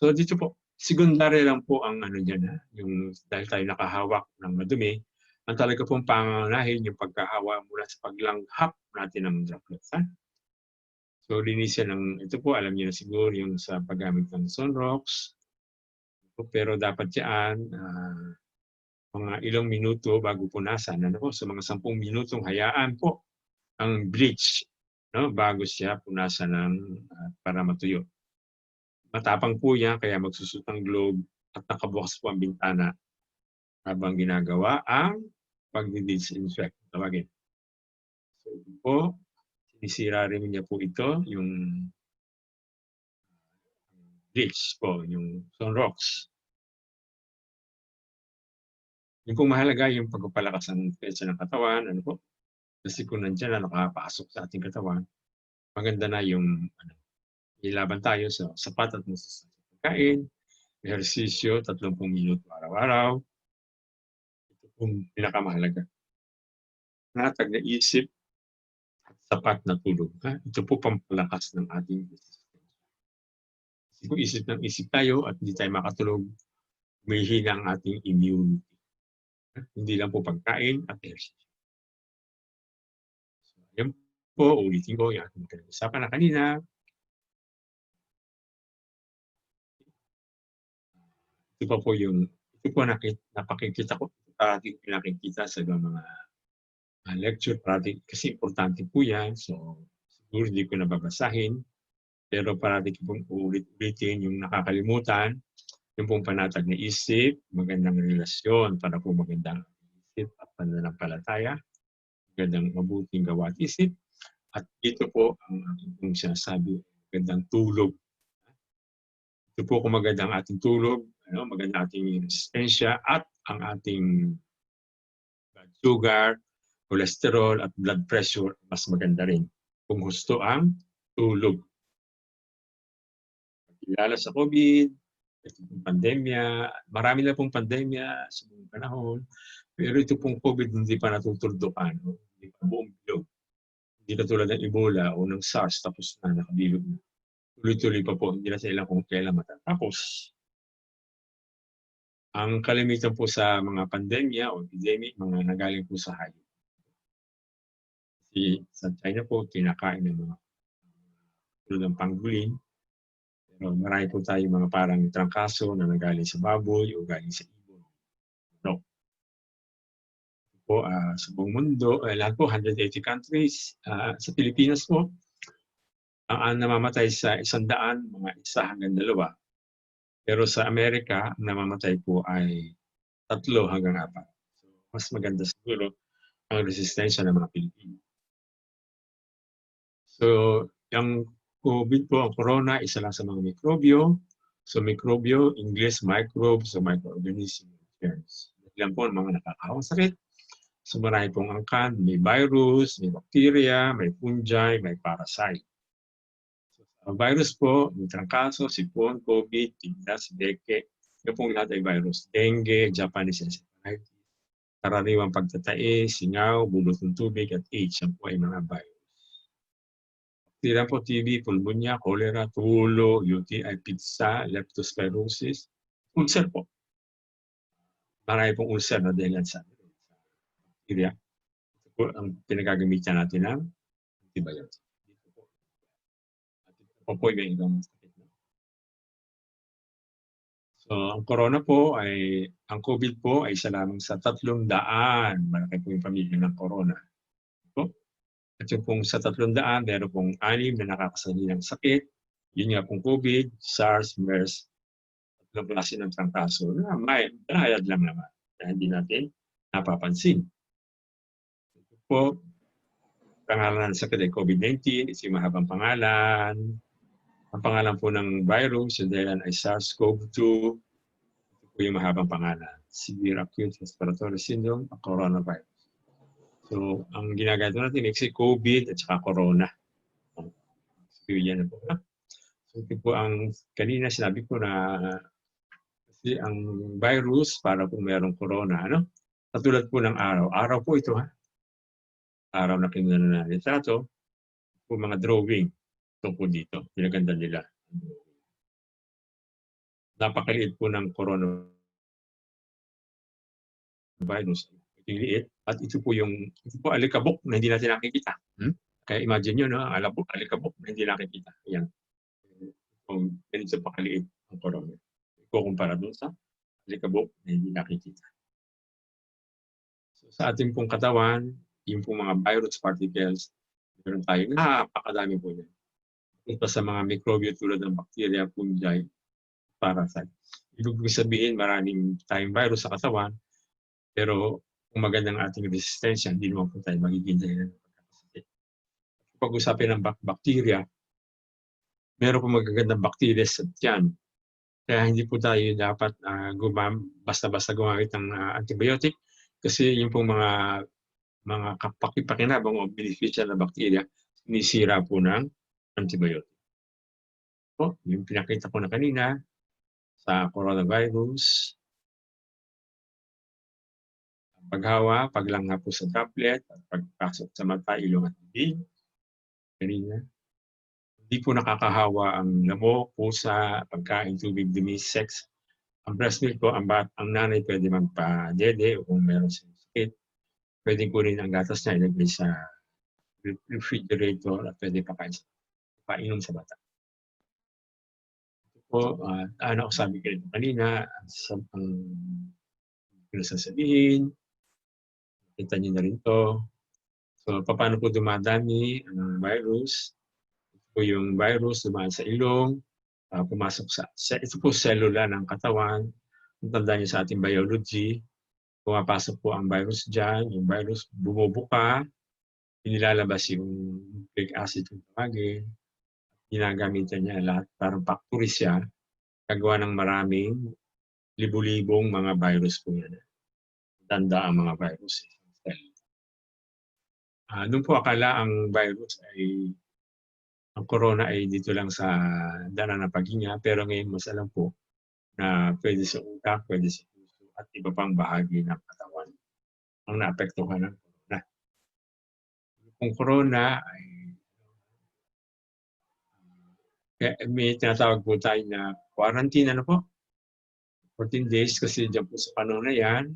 So dito po, secondary lang po ang ano dyan, yung dahil tayo nakahawak ng madumi, ang talaga pong pangunahin yung pagkahawa mula sa paglanghap natin ng droplets. So linisin ito po, alam niyo na siguro yung sa paggamit ng Sunrox. Pero dapat yan, mga ilang minuto bago punasan. Ano po, sa mga 10 minutong hayaan po ang bleach, no, bago siya punasan para matuyo. Matapang po yan, kaya magsusot ng globe at nakabukas po ang bintana habang ginagawa ang pag-disinfect. Tawagin. So po, sinisira rin niya po ito, yung bleach po, yung Sunrox. Yung pong mahalaga yung pagpapalakas ng depensa ng katawan, ano po, kasi kung nandiyan na nakapasok sa ating katawan, maganda na yung ilaban tayo sa sapat at masasabi pagkain, ehersisyo, 30 minuto araw-araw. Ito pong pinakamahalaga. Natag na isip at sapat na tulog. Ito po pampalakas ng ating resistensya. Kasi kung isip tayo at hindi tayo makatulog, may hina ang ating immunity. Hindi lang po pagkain at ehersisyo. So, yan po, ulitin ko yung ating pinag-usapan na kanina. Ito po napakikita ko, ating pinakikita sa mga lecture parati, kasi importante po yan. So, siguro hindi ko nababasahin, pero parati ko pong uulit-ulitin yung nakakalimutan, yung pong panatag na isip, magandang relasyon para po magandang isip at pananampalataya, magandang mabuting gawa at isip, at ito po ang aking pong sinasabi, magandang tulog. Ito po kung magandang ating tulog, magandang ating resistensya at ang ating blood sugar, cholesterol at blood pressure, mas maganda rin kung gusto ang tulog. Kilala sa COVID, ito pong pandemya, marami na pong pandemya sa buong panahon, pero ito pong COVID hindi pa natutuldukan, hindi pa buong bilog. Hindi katulad ng Ebola o ng SARS, tapos na nakabilog na. Tuloy-tuloy pa po, hindi na sila kung kailan matatapos. Ang kalimitan po sa mga pandemya o epidemic, mga nagaling po sa hayop. Kasi sa China po, kinakain ng mga tulad ng pangolin. Pero marami po tayo mga parang trangkaso na nagaling sa baboy o galing sa ibon. No. Po, sa buong mundo, lahat po, 180 countries. Sa Pilipinas po, ang namamatay sa 100, mga 1 hanggang 2. Pero sa Amerika, ang namamatay po ay 3 hanggang 4. So, mas maganda siguro ang resistensya ng mga Pilipino. So, yung COVID po, ang corona, isa lang sa mga mikrobyo. So, mikrobyo, English, microbes, so microorganism, germs. Ilan po ang mga nakakahawang sakit. So, marami pong angkan, may virus, may bacteria, may fungi, may parasite. So, ang virus po, may trangkaso, sipon, COVID, tigdas, deke. Yung pong lahat ay virus. Dengue, Japanese encephalitis, karaniwang pagtatae, singaw, bulot ng tubig, at AIDS. Yan po ay mga virus. Tira po TB, pulmonya, cholera, tulo, UTI, pizza, leptospirosis, ulcer po. Marami pong ulcer na dahilan sa bacteria. Ito po ang pinagagamitan natin ng antibiotic. Dito po. At ito po may ibang sakit. So, ang corona po ang COVID po ay isa lamang sa 300. Malaki po yung pamilya ng corona. At yung pong sa 300, meron pong 6 na nakakasalilang sakit. Yun nga pong COVID, SARS, MERS, tatlong klase ng trangkaso na may dahayad lang naman na hindi natin napapansin. Ito po, pangalan ng sakit ay COVID-19, ito yung mahabang pangalan. Ang pangalan po ng virus, yung dahilan ay SARS-CoV-2. Ito po yung mahabang pangalan. severe acute respiratory syndrome, coronavirus. So, ang ginagamit natin ay COVID at saka corona. So, yan na po. So, ito po ang kanina sinabi ko na kasi ang virus para po mayroong corona, ano? Katulad po ng araw. Araw po ito, ha? Araw na kinuha na litrato, po mga drawing tungkol dito. Pinaganda nila. Napakaliit po ng coronavirus. Ito yung liit. At ito po alikabok na hindi natin nakikita. Kaya imagine nyo, no? Alikabok na hindi nakikita. Yan. Kung ganito pa kaliit ang corona. Ikukumpara doon sa alikabok na hindi nakikita. So, sa ating pong katawan, yung pong mga virus particles, meron tayo napakadami po yan. Ito sa mga mikrobyo tulad ng bacteria, fungi, parasite. Ibig sabihin, maraming tayong virus sa katawan, pero kung magandang ating resistensya, hindi naman po tayo magiging dahilan ng pagkakasakit. Pag-usapin ng bacteria, meron po magagandang bacteria sa tiyan. Kaya hindi po tayo dapat basta-basta gumamit ng antibiotic kasi yung pong mga kapakipakinabang o beneficial na bacteria, sinisira po ng antibiotic. So, yung pinakita ko na kanina sa coronavirus, paghawa, paglangha po sa droplet, at pagpasok sa mata, ilong at bibig. Kanina. Hindi po nakakahawa ang lamok, pusa, pagkain, tubig, dumi, sex. Ang breast milk po, ang nanay pwede magpa-dede o kung meron siyang sakit. Pwede kunin ang gatas niya, ilagay sa refrigerator at pwede painom sa bata. Ito po, ako sabi ko ito kanina, ang pinasasabihin, kita niyo na rin to. So, paano po dumadami ang virus? Ito po yung virus, dumaan sa ilong, pumasok ito po selula ng katawan. Kung tandaan niyo sa ating biology, pumapasok po ang virus dyan, yung virus bumubuka, inilalabas yung nucleic acid kung tawagin, ginagamitan niya lahat, parang factory siya, gagawa ng maraming libu-libong mga virus po yan. Tanda ang mga virus. Doon po akala ang virus ang corona ay dito lang sa daanan ng paghinga, pero ngayon mas alam po na pwede sa utak, pwede sa puso, at iba pang bahagi ng katawan ang naapektuhan ng corona. Kung corona ay may tinatawag po tayo na quarantine, ano po? 14 days kasi dyan po sa panahon na yan,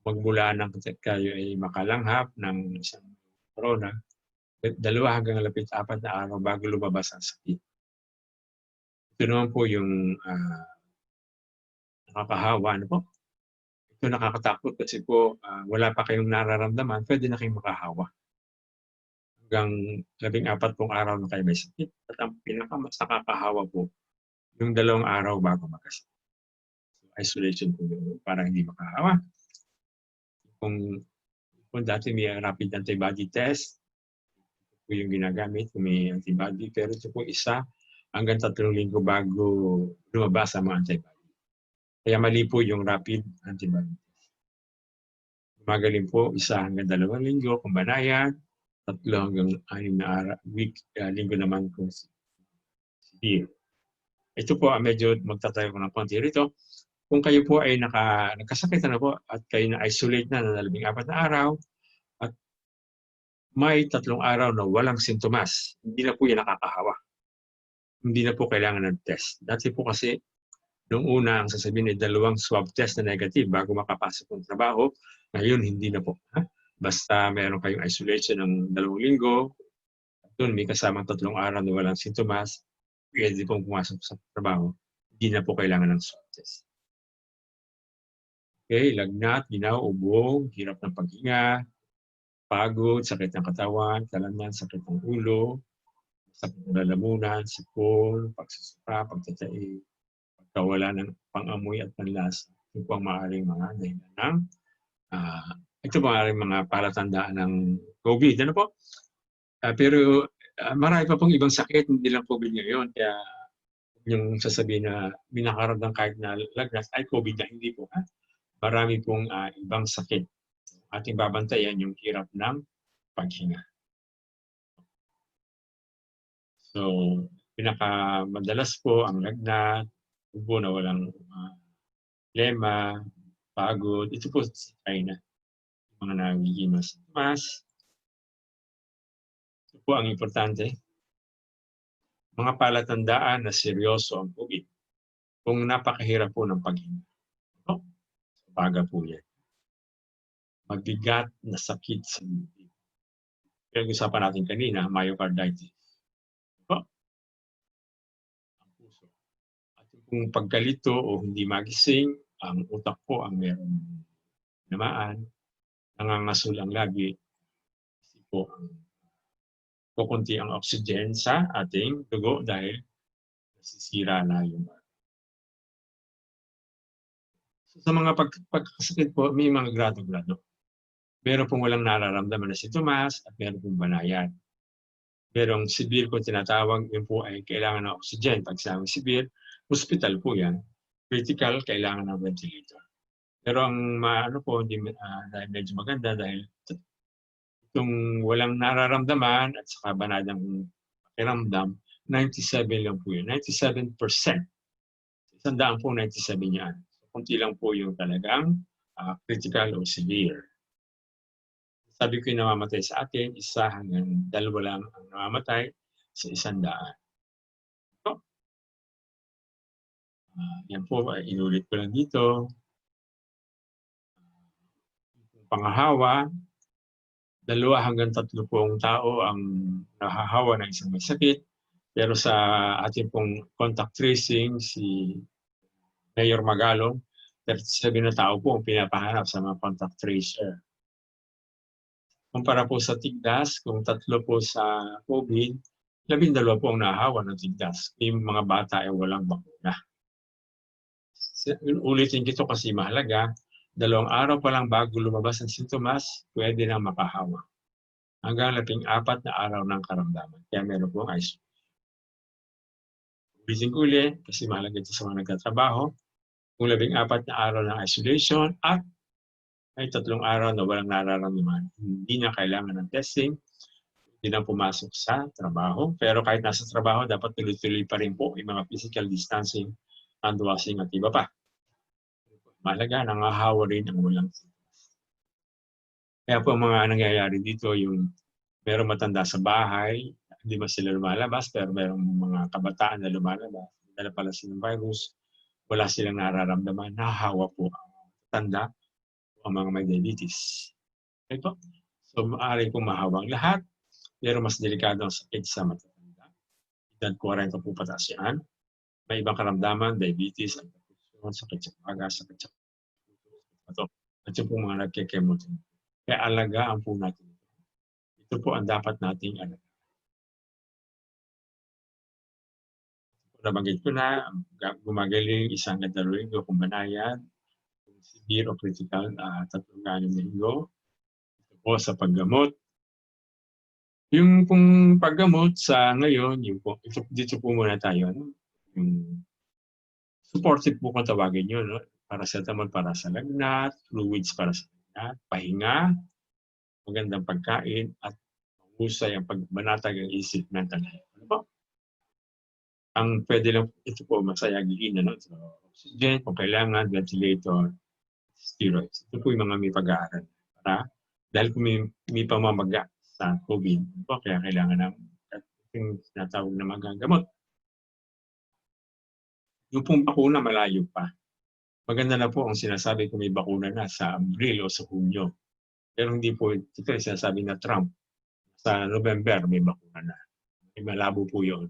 magmula ng kayo ay makalanghap ng isang corona, 2 hanggang 4 na araw bago lumabas ang sakit. Ito naman po yung nakakahawa. Ano po? Ito nakakatakot kasi po wala pa kayong nararamdaman, pwede na kayong makahawa. Hanggang 14 pong araw na kayo may sakit. At ang pinakamas nakakahawa po, yung 2 araw bago magkasakit. So, isolation po yun para hindi makahawa. Kung dati may rapid antibody test, ito po yung ginagamit kung may antibody, pero ito po isa hanggang 3 linggo bago lumabas ang mga antibody. Kaya mali po yung rapid antibody test. Magaling po 1 hanggang 2 linggo kung banayan, 3 hanggang 6 na linggo naman kung severe. Ito po medyo magtatayo ko ng konti rito. Kung kayo po ay nagkasakit na po at kayo na-isolate na 14 na araw at may 3 araw na walang sintomas, hindi na po yan nakakahawa. Hindi na po kailangan ng test. Dati po kasi noong una ang sasabihin ay 2 swab test na negative bago makapasok ng trabaho. Ngayon hindi na po. Basta meron kayong isolation ng 2 linggo, at doon may kasamang 3 araw na walang sintomas, pwede pong pumasok sa trabaho. Hindi na po kailangan ng swab test. Okay, lagnat, ginaw, ubo, hirap ng paghinga, pagod, sakit ng katawan, kalamnan, sakit ng ulo, sakit ng lalamunan, sipon, pagsusuka, pagtatai, pagkawala ng pang-amoy at panlasa. Ito po ang maaaring mga dahilan ng ito maaaring mga palatandaan ng COVID. Ano po? Pero marami pa pong ibang sakit, hindi lang COVID ngayon. Kaya yung sasabihin na binakaramdam kahit na lagnat ay COVID na, hindi po. marami pong ibang sakit. Ating babantayan yung hirap ng paghinga. So, pinakamadalas po ang lagnat, ubo na walang lema, pagod. Ito po ay na mga nagiging mas. Ito po ang importante. Mga palatandaan na seryoso ang COVID kung napakahirap po ng paghinga. Baga po yan. Mabigat na sakit sa dibdib. Pinag-usapan natin kanina, myocarditis. Ang puso. At kung pagkalito o hindi magising, ang utak po ang meron namaan, nangangasul ang labi, kasi po kukunti ang oxygen sa ating dugo dahil nasisira na yung sa mga pagkakasakit po, may mga grado-grado. Meron pong walang nararamdaman na sintomas at meron pong banayad. Merong severe po tinatawag, yun po ay kailangan ng oxygen. Pag sinabing severe, hospital po yan. Critical, kailangan ng ventilator. Pero ang hindi dahil medyo maganda dahil itong walang nararamdaman at saka banadang pakiramdam, 97 lang po yun. 97%. 100 po, 97 yan. So, kunti lang po yung talagang critical o severe. Sabi ko yung namamatay sa atin, 1 hanggang 2 lang ang namamatay sa 100. So, yan po, inulit ko lang dito. Pangahawa, 2 hanggang 3 pong tao ang nahahawa ng isang may sakit. Pero sa ating pong contact tracing, si Mayor Magalong, 37 na tao po ang pinapahanap sa mga contact tracer. Kumpara po sa tigdas, kung 3 po sa COVID, 12 po ang nahahawa ng tigdas. Yung mga bata ay walang bakuna. Ulitin ko ito kasi mahalaga. 2 araw pa lang bago lumabas ang sintomas, pwede nang makahawa. Hanggang 14 na araw ng karamdaman. Kaya meron pong isolation. Ulitin ko ulit kasi mahalaga ito sa mga nagtatrabaho. Kung 14 na araw ng isolation at ay 3 araw na walang nararamdaman, hindi na kailangan ng testing, hindi na pumasok sa trabaho. Pero kahit nasa trabaho, dapat tuloy-tuloy pa rin po yung mga physical distancing, hand washing at iba pa. Mahalaga, nangahawa rin ang walang sintomas. Kaya po mga nangyayari dito, yung merong matanda sa bahay, hindi ba sila lumalabas, pero merong mga kabataan na lumalabas, dala pala silang virus, wala silang nararamdaman, nahahawa po ang tanda o ang mga may diabetes. Ito. So, maaari pong mahawang lahat, pero mas delikado ang sakit sa matatanda. Edad 40 po pataas yan. May ibang karamdaman, diabetes, sakit sa paga, sakit sa puso, at yung pong mga nagkikemotherapy. Kaya alagaan po natin. Ito po ang dapat nating alagaan. Nabanggit ko na, gumagaling 1 hanggang 2 linggo kung banayad, kung severe o critical, 3 hanggang 6 linggo. Ito po sa paggamot. Yung pong paggamot sa ngayon, yung po, dito po muna tayo. No? Yung supportive po kung tawagin nyo. No? Paracetamol para sa lagnat, fluids para sa lagnat, pahinga, magandang pagkain, at mahusay ang pagbanatag ang isip, mental health. Ano po? Ang pwede lang ito po masayagiin, ano? So, oxygen, kung kailangan, ventilator, steroids. Ito po yung mga may pag-aaral. Dahil kung may pamamaga sa COVID, po, kaya kailangan ng yung tinatawag na magagamot. Yung pong bakuna, malayo pa. Maganda na po ang sinasabi kung may bakuna na sa Abril o sa Hunyo. Pero hindi po ito yung sinasabi na Trump. Sa November, may bakuna na. May malabo po yun.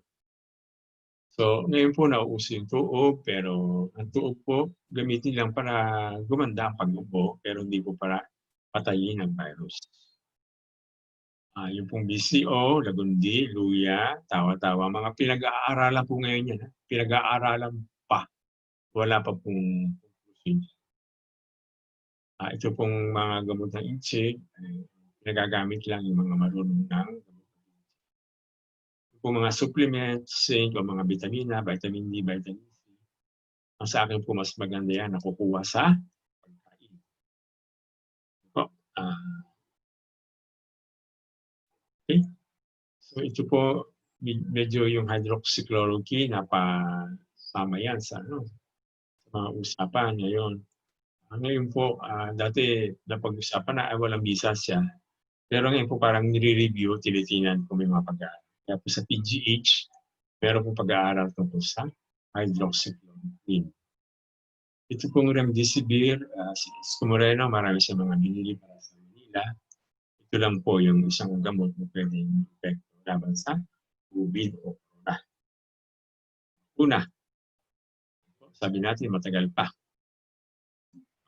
So, ngayon po nauuso yung tuog, pero ang tuog po, gamitin lang para gumanda ang pag-ubo, pero hindi po para patayin ang virus. Yung pong BCO, Lagundi, Luya, Tawa-Tawa, mga pinag-aaralan po ngayon yan. Pinag-aaralan pa. Wala pa pong conclusion. Ito pong mga gamot ng inchik, nagagamit lang yung mga marunong ng po mga supplements, zinc o mga vitamina, vitamin D, vitamin C. Ang sa akin po mas maganda yan, nakukuha sa pagkain. So ito po, medyo yung hydroxychloroquine, napasama yan sa, sa mga usapan ngayon. Ngayon po, dati napag-usapan na walang bisa siya. Pero ngayon po parang nire-review, tinitingnan kung may mga pag-aaral. Kaya po sa PGH, meron po pag-aaral tungkol sa hydroxychloroquine. Ito pong remdesivir, si Isko Moreno, marami sa mga binili para sa Manila. Ito lang po yung isang gamot na pwedeng epekto laban sa COVID o corona. Una, sabi natin matagal pa.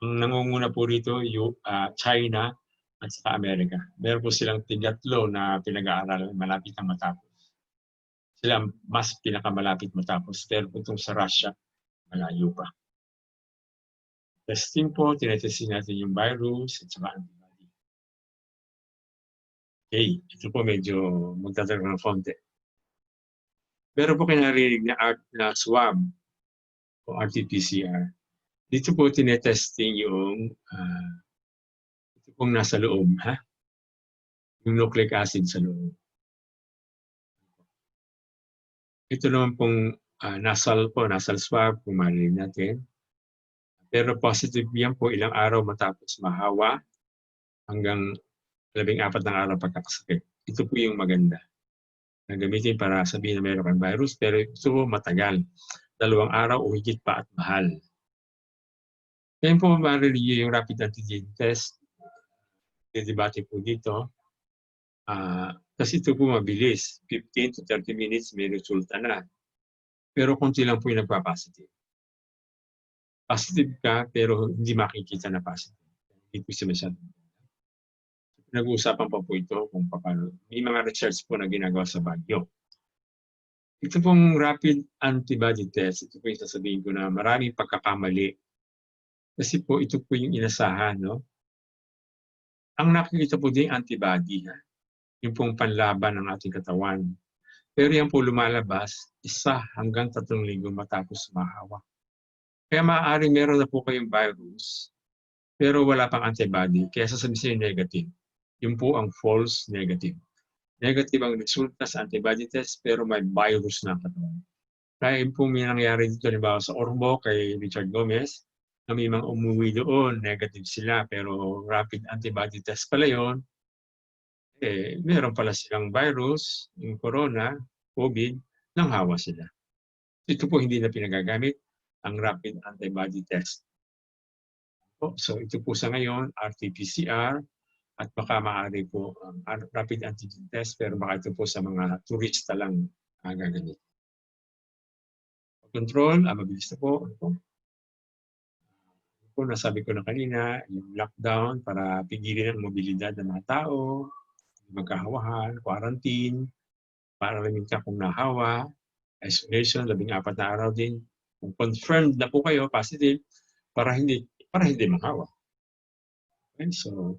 Ang nangunguna po rito yung China at saka Amerika. Meron po silang tigatlo na pinag-aaral malapit na matapos. Sila mas pinakamalapit matapos. Pero po itong sa Russia, malayo pa. Testing po, tinetesting natin yung virus at saka antibody. Okay, ito po medyo magtatagal ng konti. Meron po kayo narinig na swab o RT-PCR. Dito po tinetesting yung ito pong nasa loob, yung nucleic acid sa loob. Ito naman pong nasal swab, kung marinig natin. Pero positive yan po ilang araw matapos mahawa hanggang 14 na araw pagkakasakit. Ito po yung maganda na gamitin para sabihin na meron kang virus, pero ito po matagal. 2 araw o higit pa at mahal. Ngayon po marinig yung rapid antigen test. Didebate po dito. Kasi ito po mabilis. 15 to 30 minutes may resulta na. Pero konti lang po yung nagpa-positive. Positive ka pero hindi makikita na positive. Hindi po siya masyadong. Nag-uusapan pa po ito kung paano. May mga research po na ginagawa sa Baguio. Ito pong rapid antibody test, ito po yung sasabihin ko na maraming pagkakamali. Kasi po ito po yung inasahan, no? Ang nakikita po din antibody, yung pong panlaban ng ating katawan. Pero yan po lumalabas 1 hanggang 3 linggo matapos mahawa. Kaya maaaring meron na po kayong virus, pero wala pang antibody, kaya sasabihin negative. Yun po ang false negative. Negative ang resulta sa antibody test, pero may virus na katawan. Kaya yun po may nangyari dito, halimbawa sa Orbo, kay Richard Gomez, na may mga umuwi doon, negative sila, pero rapid antibody test pala yun, meron pala silang virus, yung corona, COVID, nanghawa sila. Ito po hindi na pinagagamit ang rapid antibody test. So ito po sa ngayon, RT-PCR, at baka maaari po rapid antigen test, pero baka ito po sa mga turista lang gagamit. Control, mabilis na po. Nasabi ko na kanina, yung lockdown para pigilin ang mobilidad ng mga tao, magkahawahan, quarantine, para alamin ka kung nahawa, isolation, 14 na araw din. Kung confirmed na po kayo, positive, para hindi manghawa. Okay, so,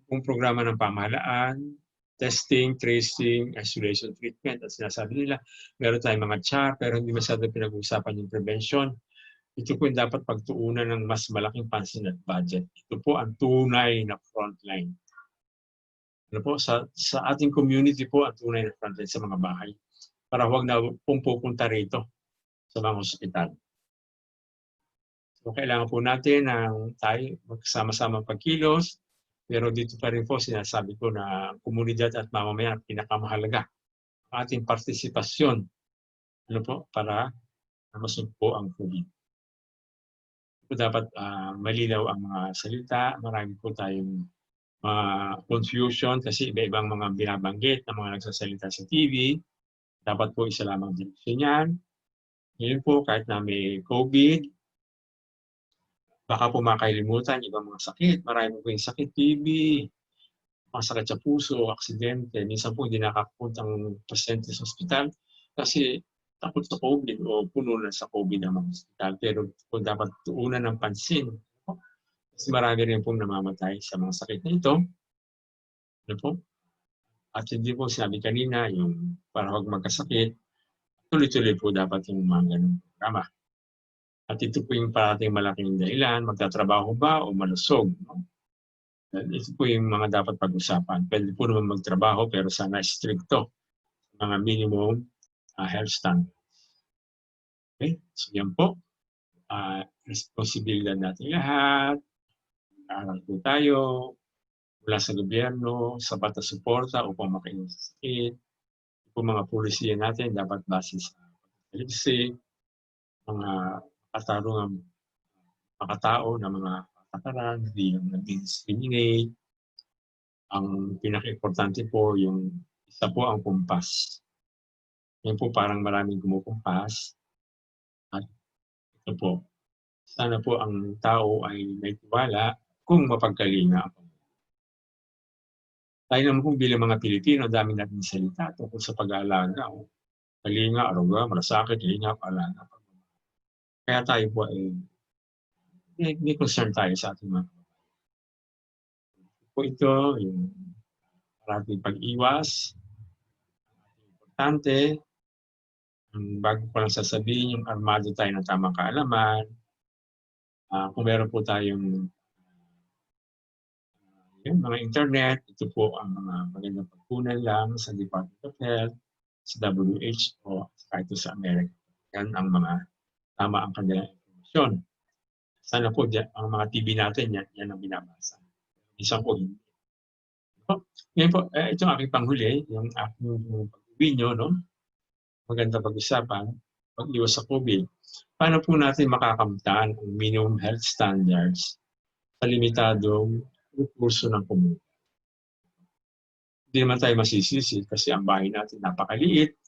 kung programa ng pamahalaan, testing, tracing, isolation, treatment, at sinasabi nila, meron tayong mga CHAR, pero hindi masyadong pinag-uusapan yung prevention. Ito po yung dapat pagtuunan ng mas malaking pansin at budget. Ito po ang tunay na frontline. Ano po, sa ating community po, ang tunay na frontline sa mga bahay. Para huwag na pong pupunta rito sa mga ospital. So, kailangan po natin ng tayo magsama-sama pagkilos, pero dito pa rin po sinasabi ko na komunidad at mamamayan pinakamahalaga ang ating partisipasyon para masugpo ang COVID. Dapat malinaw ang mga salita, marami po tayong confusion kasi iba-ibang mga binabanggit ng mga nagsasalita sa TV. Dapat po isa lamang direksyon yan. Ngayon po, kahit na may COVID, baka po makalimutan ibang mga sakit. Marami po yung sakit, TB, mga sakit sa puso, aksidente. Minsan po hindi nakakapunta ang pasyente sa ospital kasi takot sa COVID o puno na sa COVID ang mga ospital. Pero kung dapat tuunan ng pansin, kasi marami rin pong namamatay sa mga sakit na ito. Ano po? At hindi po sinabi kanina, yung para huwag magkasakit, tuloy-tuloy po dapat yung mga ganung programa. At ito po yung parating malaking dahilan, magtatrabaho ba o malusog. No? Ito po yung mga dapat pag-usapan. Pwede po naman magtrabaho pero sana stricto mga minimum health standards. Okay? So yan po, responsibilidad natin lahat. Aral po tayo mula sa gobyerno, sapat na suporta upang makaiwas sa sakit. Kung mga polisiya natin dapat base sa pagkakaliksik, mga katarungan makatao na mga patakaran, hindi yung nag-discriminate. Ang pinaka-importante po, yung isa po ang kumpas. Yan po parang maraming kumukumpas. At ito po, sana po ang tao ay may tiwala kung mapagkalinga ako. Tayo naman po bilang mga Pilipino, dami natin salita tungkol sa pag-aalaga. Kalinga, aruga, malasakit, linga, alaga. Kaya tayo po ay may concern tayo sa ating mga po ito, yung parating pag-iwas. Importante, bago ko lang sasabihin, yung armado tayo ng tamang kaalaman. Kung meron po tayong yung mga internet, ito po ang mga magandang pagkunan lang sa Department of Health, sa WHO, kahit sa Amerika. Yan ang mga tama ang kanilang informasyon. Sana po ang mga TV natin, yan ang binabasa. Isang po hindi. Ngayon po, ito ang aking panghuli, yung aking pag-uwi nyo, no? Maganda pag-usapan, pag-iwas sa COVID. Paano po natin makakamtan ang minimum health standards sa limitadong kurso ng komunidad? Hindi naman tayo masisisi kasi ang bahay natin napakaliit.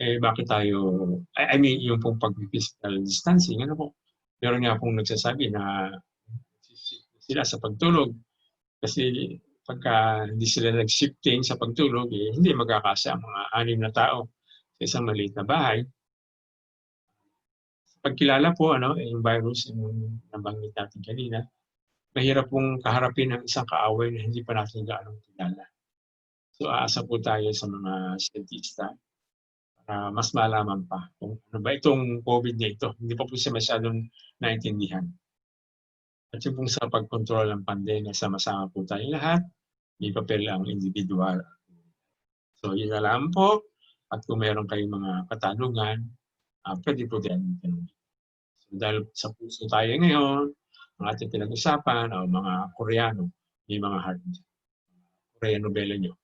Bakit tayo, I mean, yung pong pag-physical distancing, ano po? Meron nga pong nagsasabi na sila sa pagtulog kasi pagka hindi sila nag-shifting sa pagtulog, hindi magkakasya ang mga 6 na tao sa isang maliit na bahay. Pagkilala po, yung virus, yung nabanggit natin kanina, mahirap pong kaharapin ang isang kaaway na hindi pa natin gaano kilala. So, aasa po tayo sa mga siyentista para mas malaman pa kung ano ba itong COVID na ito. Hindi pa po siya masyadong naintindihan. At yung pong sa pagkontrol ng pandemya, sama-sama po tayo lahat, may papel ang individual. So, yun na lang po. At kung meron kayong mga katanungan, pwede po din tanongin. So, dahil sa puso tayo ngayon, ang ating pinag-usapan, mga Koreano, may mga hard Korean novela nyo.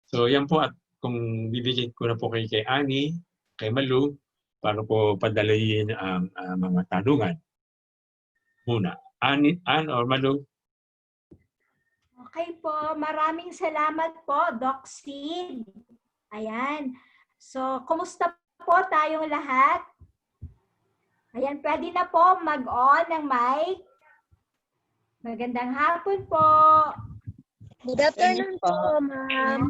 So, yan po. At kung bibigyan ko na po kay Annie, kay Malu, para po padalayin ang mga tanungan. Muna, Anne or Malu? Okay po, maraming salamat po, Doc Sid. Ayan. So, kumusta po tayong lahat? Ayan, pwede na po mag-on ng mic. Magandang hapon po. Good afternoon po, ma'am.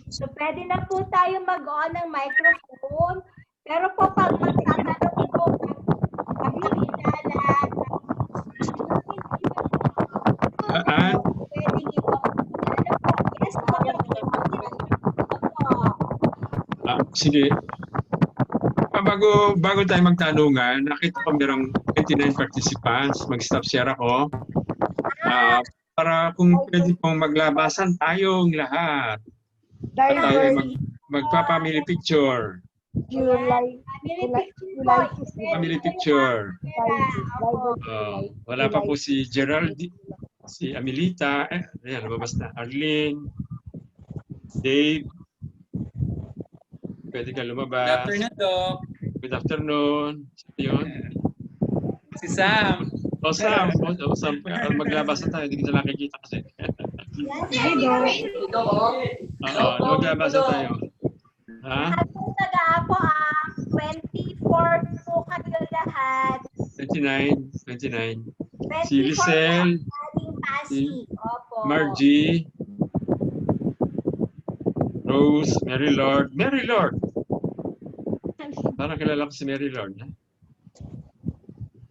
So, pwede na po tayo mag-on ng microphone. Pero po, pag magtatanong po, pag-ikilala, pwede po. Yes po. Sige. Bago tayo magtanungan, nakita ko merong 29 participants. Mag-stop share ako. Para kung pwede pong maglabasan tayong lahat. Tayo ay magpa-family picture. Family picture. Wala pa po si Gerald, si Amelita, ayan, lumabas na. Arlene, Dave, pwede ka lumabas. Good afternoon, Doc. Good afternoon. Yun. Si Sam. Sam, maglabas na tayo. Hindi kita nakikita kasi. Maglabas na tayo. Ha? Taga po 24 po kayo lahat. 29. Si Lisel, si Margie, Rose, Mary Lord. Parang kilala ko si Mary Lord. Ha?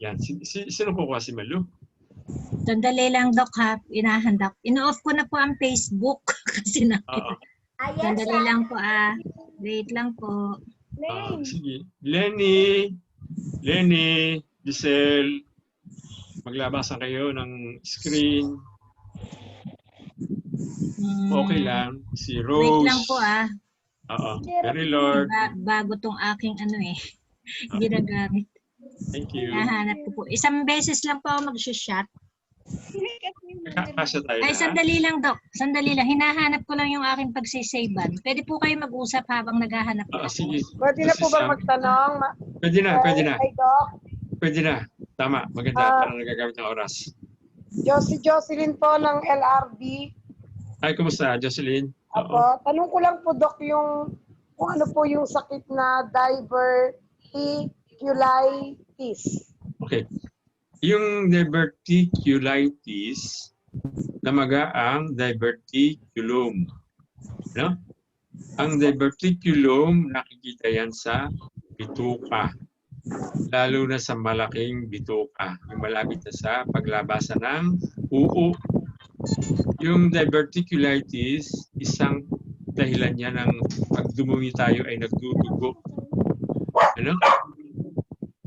Yan. Sino po si Malu? Sandali lang, Doc, ha? Inahandak. Ino-off ko na po ang Facebook kasi nakita. Sandali lang po, Wait lang po. Sige. Lenny, Giselle, maglabasan kayo ng screen. Okay lang. Si Rose. Wait lang po, Oo. Mary Lord. Bago tong aking ginagamit. Thank you. Nahanap ko po. Isang beses lang po ako mag-shot. Kasya tayo Ay, na. sandali lang, Doc. Sandali lang. Hinahanap ko lang yung aking pagsisavean. Pwede po kayo mag-usap habang naghahanap Oo, ako. sige. Pwede na po ba magtanong? Pwede na, pwede na. Ay, Doc. Pwede na. Tama, maganda. Para nagagamit ng oras. Jocelyn po ng LRB. Ay, kumusta, Jocelyn? Apo, tanong ko lang po, Doc, kung ano po yung sakit na diverticulitis. Okay. Yung diverticulitis, namaga ang diverticulum. No? Ang diverticulum, nakikita yan sa bituka. Lalo na sa malaking bituka. Yung malapit na sa paglabasan ng uo. Yung diverticulitis, isang dahilan niya ng pag dumumi tayo ay nagdudugo. Ano?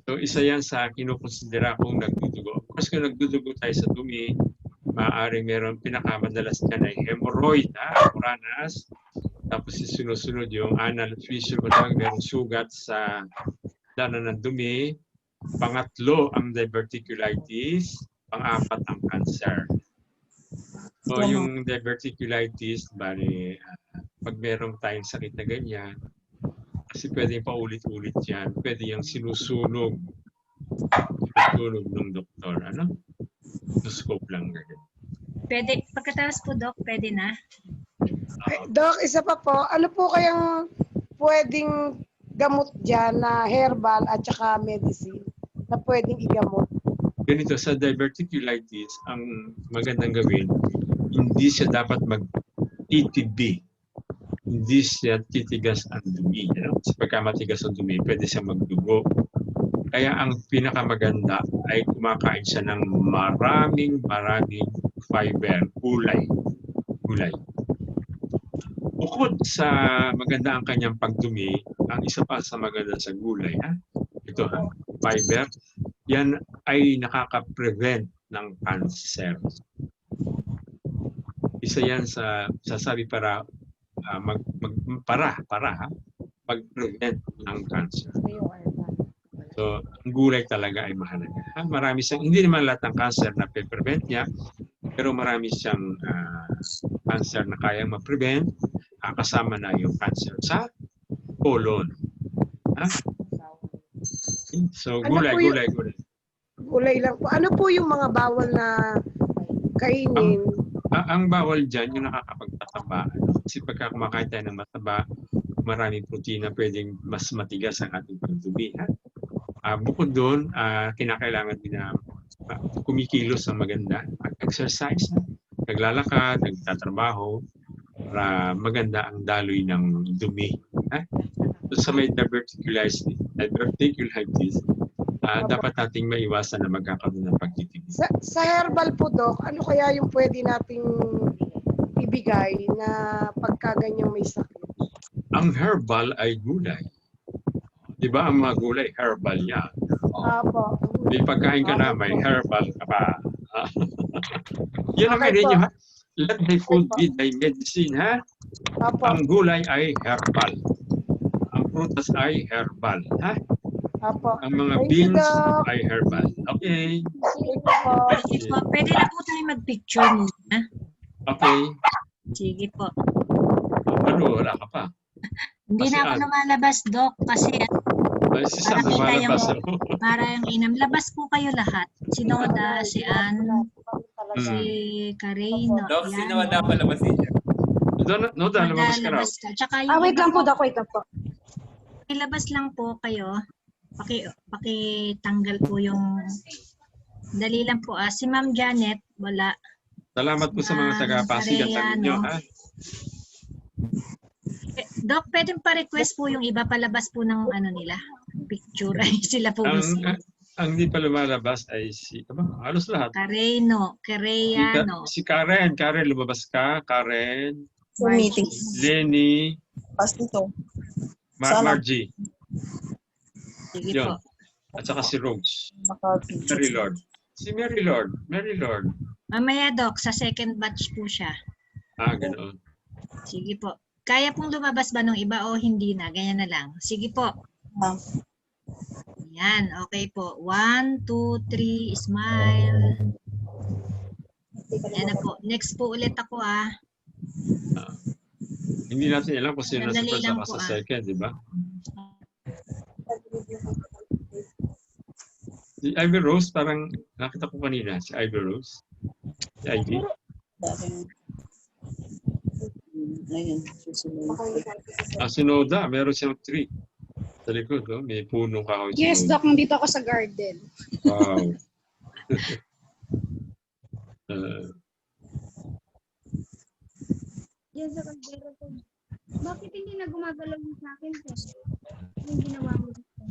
So, isa yan sa kinukonsidera kong nagdudugo. Of course, kung nagdudugo tayo sa dumi, maaaring meron pinakamadalas dyan ay hemorrhoid, Uranus. Tapos sinusunod yung anal fissure, merong sugat sa daanan ng dumi. Pangatlo ang diverticulitis. Pang-apat ang cancer. So, yung diverticulitis, bali, pag meron tayong sakit na ganyan, kasi pwede paulit-ulit yan. Pwede yung sinusunog. Sinusunog ng doktor. Ano? Scope lang. Pwede, pagkatapos po, Doc, pwede na. Doc, isa pa po. Ano po kayang pwedeng gamot dyan na herbal at saka medicine na pwedeng igamot? Ganito, sa diverticulitis, ang magandang gawin, hindi siya dapat mag-TTB. Hindi siya titigas ang dumi. Sa pagkamatigas ang dumi, pwede siya magdugo. Kaya ang pinakamaganda ay kumakain siya ng maraming fiber, gulay. Bukod sa maganda ang kanyang pagdumi, ang isa pa sa maganda sa gulay, ito fiber, yan ay nakaka-prevent ng cancer. Isa yan sa sasabi para pag-prevent ng cancer. So, ang gulay talaga ay mahalaga. Marami siyang, hindi naman lahat ng cancer na pe-prevent niya, pero marami siyang cancer na kayang ma-prevent, kasama na yung cancer sa colon. So, gulay. Gulay lang po. Ano po yung mga bawal na kainin? Ang bawal dyan, yung nakakapagtataba. Kasi pagka kumakain tayo ng mataba, maraming protina, pwedeng mas matigas ang ating pagdumi. Bukod doon, kinakailangan din na kumikilos ng maganda. Mag-exercise, naglalakad, nagtatrabaho, para maganda ang daloy ng dumi. So, sa may diverticulitis, dapat nating maiwasan na magkakaroon ng pagtitibig. Sa herbal po, Doc, ano kaya yung pwede nating ibigay na pagka ganyang may sakit? Ang herbal ay gulay. Di ba ang mga gulay, herbal yan? Apo. May pagkain ka na, may herbal ka pa. Yan ang Okay ninyo, po. ha? Let thy food be thy medicine, ha? Apo. Ang gulay ay herbal. Ang prutas ay herbal, ha? Apo. Ang mga Thank you, beans Doc. ay herbal. Okay. Sige po. Sige po. Pwede na po tayo mag-picture muna. Okay. Sige po. Ano, wala ka pa. Hindi Kasi na ako lumalabas, Doc, kasi Ay, si Sam, Para kita lumalabas yung- ako. para yung inam. Labas po kayo lahat. Si Noda, si Ann, si Karino. Doc, yan. sino wala palabasin niya? No, lumabas ka raw. Labas ka. Tsaka yung Wait iba lang po, Doc. Wait lang po. ilabas lang po kayo. Pakitanggal po yung dali lang po. Si Ma'am Janet, wala. Salamat po sa mga taga-Pasig at taga ninyo, ha? Doc, pwedeng pa-request po yung iba palabas po ng ano nila. Picture ay sila po mismo. Ang hindi pa lumalabas ay halos lahat. Careno, Careyano. Si Karen. Karen, lumabas ka. Karen, Sa meeting. Lenny, Pas nito. Sana. Margie. Sige Yun. po. At saka si Rose. Nakapicture. Mary Lord. Si Mary Lord. Mary Lord. Mamaya, Doc, sa second batch po siya. Ganoon. Sige po. Kaya pong lumabas ba nung iba o hindi na? Ganyan na lang. Sige po. Ma'am. Yan, okay po. 1, 2, 3, smile. Yan na po. Next po ulit ako Hindi natin alam kung sino sa Sandali first lang at po, sa second, di ba? Si Ivy Rose, parang nakita ko kanina, si Ivy Rose. Si Ivy. Ayun, susunod. Si Noda, meron siyang tree. Sa likod, no? May punong kahoy. si Yes, Noda. Doc, nandito ako sa garden. Wow. Yes, Doc, bakit hindi na gumagalaw yung sa akin? Yung ginawa mo dito.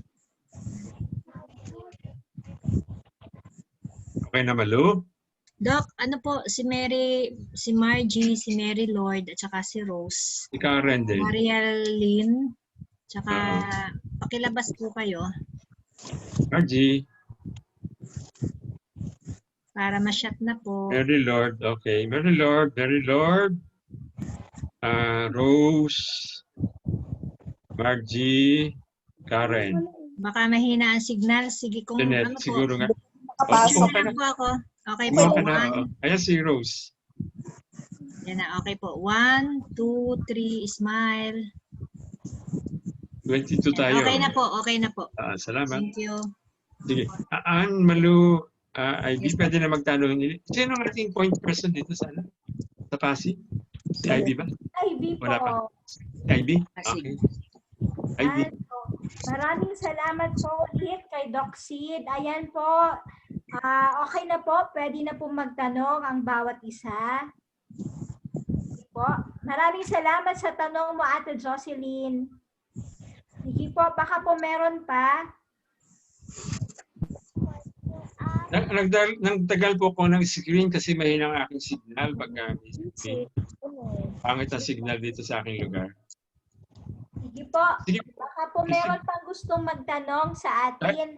Okay na, Malu? Doc, ano po, si Margie, si Mary Lord, at saka si Rose. Si Karen din. Mariel Lynn, tsaka pakilabas po kayo Margie. para ma-shot na po. Mary Lord. Okay. Mary Lord. Rose. Margie. Karen. Baka mahina ang signal. Sige kung Jeanette, ano po. siguro nga. Nakapasok. Okay na. Po ako. Okay po. Okay na. Ayan si Rose. Yan na. Okay po. 1, 2, 3, smile. 22 tayo. Okay na po. Okay na po. Salamat. Thank you. Sige. Ann, Malu, Ivy, pwede na magtanong. Sino ang ating point person dito sa Pasig? Si Ivy ba? Ivy po. Wala pa. Ivy? Sige. Okay. Ivy. Ayan po. Maraming salamat po ulit kay Doc Sid. Ayan po. Okay na po. Pwede na po magtanong ang bawat isa. Sige po. Maraming salamat sa tanong mo, Ate Jocelyn. Sige po. Baka po meron pa. Nagtagal po ako ng screen kasi mahina ang aking signal pagka pangit ang signal dito sa aking lugar. Sige po. Sige. Baka po meron pang gustong magtanong sa atin.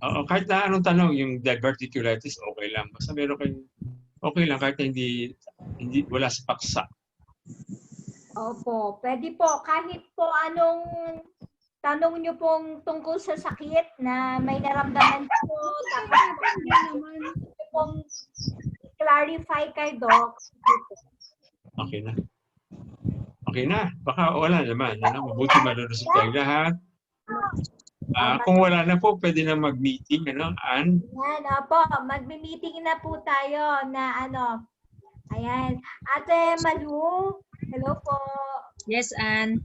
Oo, kahit na anong tanong, yung diverticulitis, okay lang. Basta meron kayong okay lang kahit hindi wala sa paksa. Opo. Pwede po. Kahit po anong tanong nyo pong tungkol sa sakit na may naramdaman po, tapos pong clarify kay Doc. Okay na. Okay na. Baka wala naman. Mabuti malulusog tayong lahat. Kung wala na po, pwede na mag-meeting. Ann? Yan, opo. Magme-meeting na po tayo na Ayan. Ate Malu, hello po. Yes, Ann.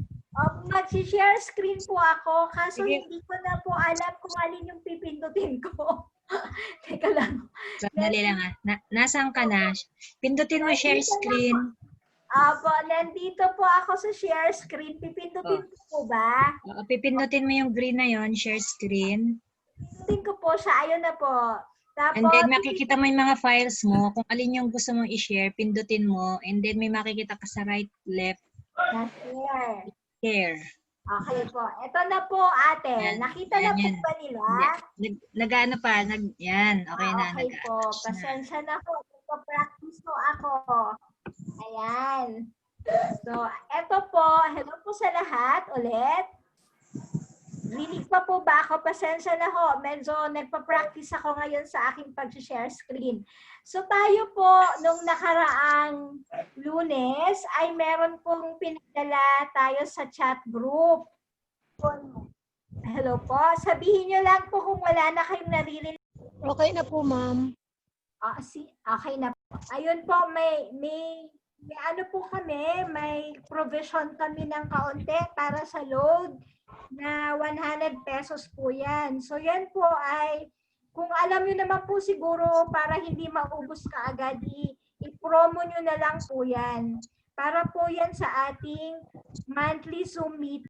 Mag-share screen po ako. Kaso Sige. hindi ko na po alam kung alin yung pipindutin ko. Teka lang. Sandali lang nasaan ka na? Pindutin mo share screen. Apo, nandito po ako sa share screen. Pipindutin ko po ba? Pipindutin mo yung green na yon, share screen. Pipindutin ko po siya. Ayun na po. Tapos, And then makikita mo yung mga files mo. Kung alin yung gusto mong i-share, pindutin mo. And then may makikita ka sa right, left, share. share. Okay po. Ito na po, ate. Yan. Nakita na po Yan. ba nila? Nag-ano pa? Yan. Okay na. Okay po. Pasensya na po. Practice po ako. Ayan. So, eto po. Hello po sa lahat ulit. Rinig pa po ba ako? Pasensya na ho. Medyo nagpa-practice ako ngayon sa aking pag-share screen. So, tayo po, nung nakaraang Lunes, ay meron pong pinadala tayo sa chat group. Hello po. Sabihin nyo lang po kung wala na kayong naririnig. Okay na po, ma'am. Okay na po. Ayun po, may ano po kami, may provision kami ng kaunti para sa load na 100 pesos po yan. So yan po ay, kung alam nyo naman po siguro para hindi maubos kaagad, i-promo nyo na lang po yan. Para po yan sa ating monthly Zoom meeting.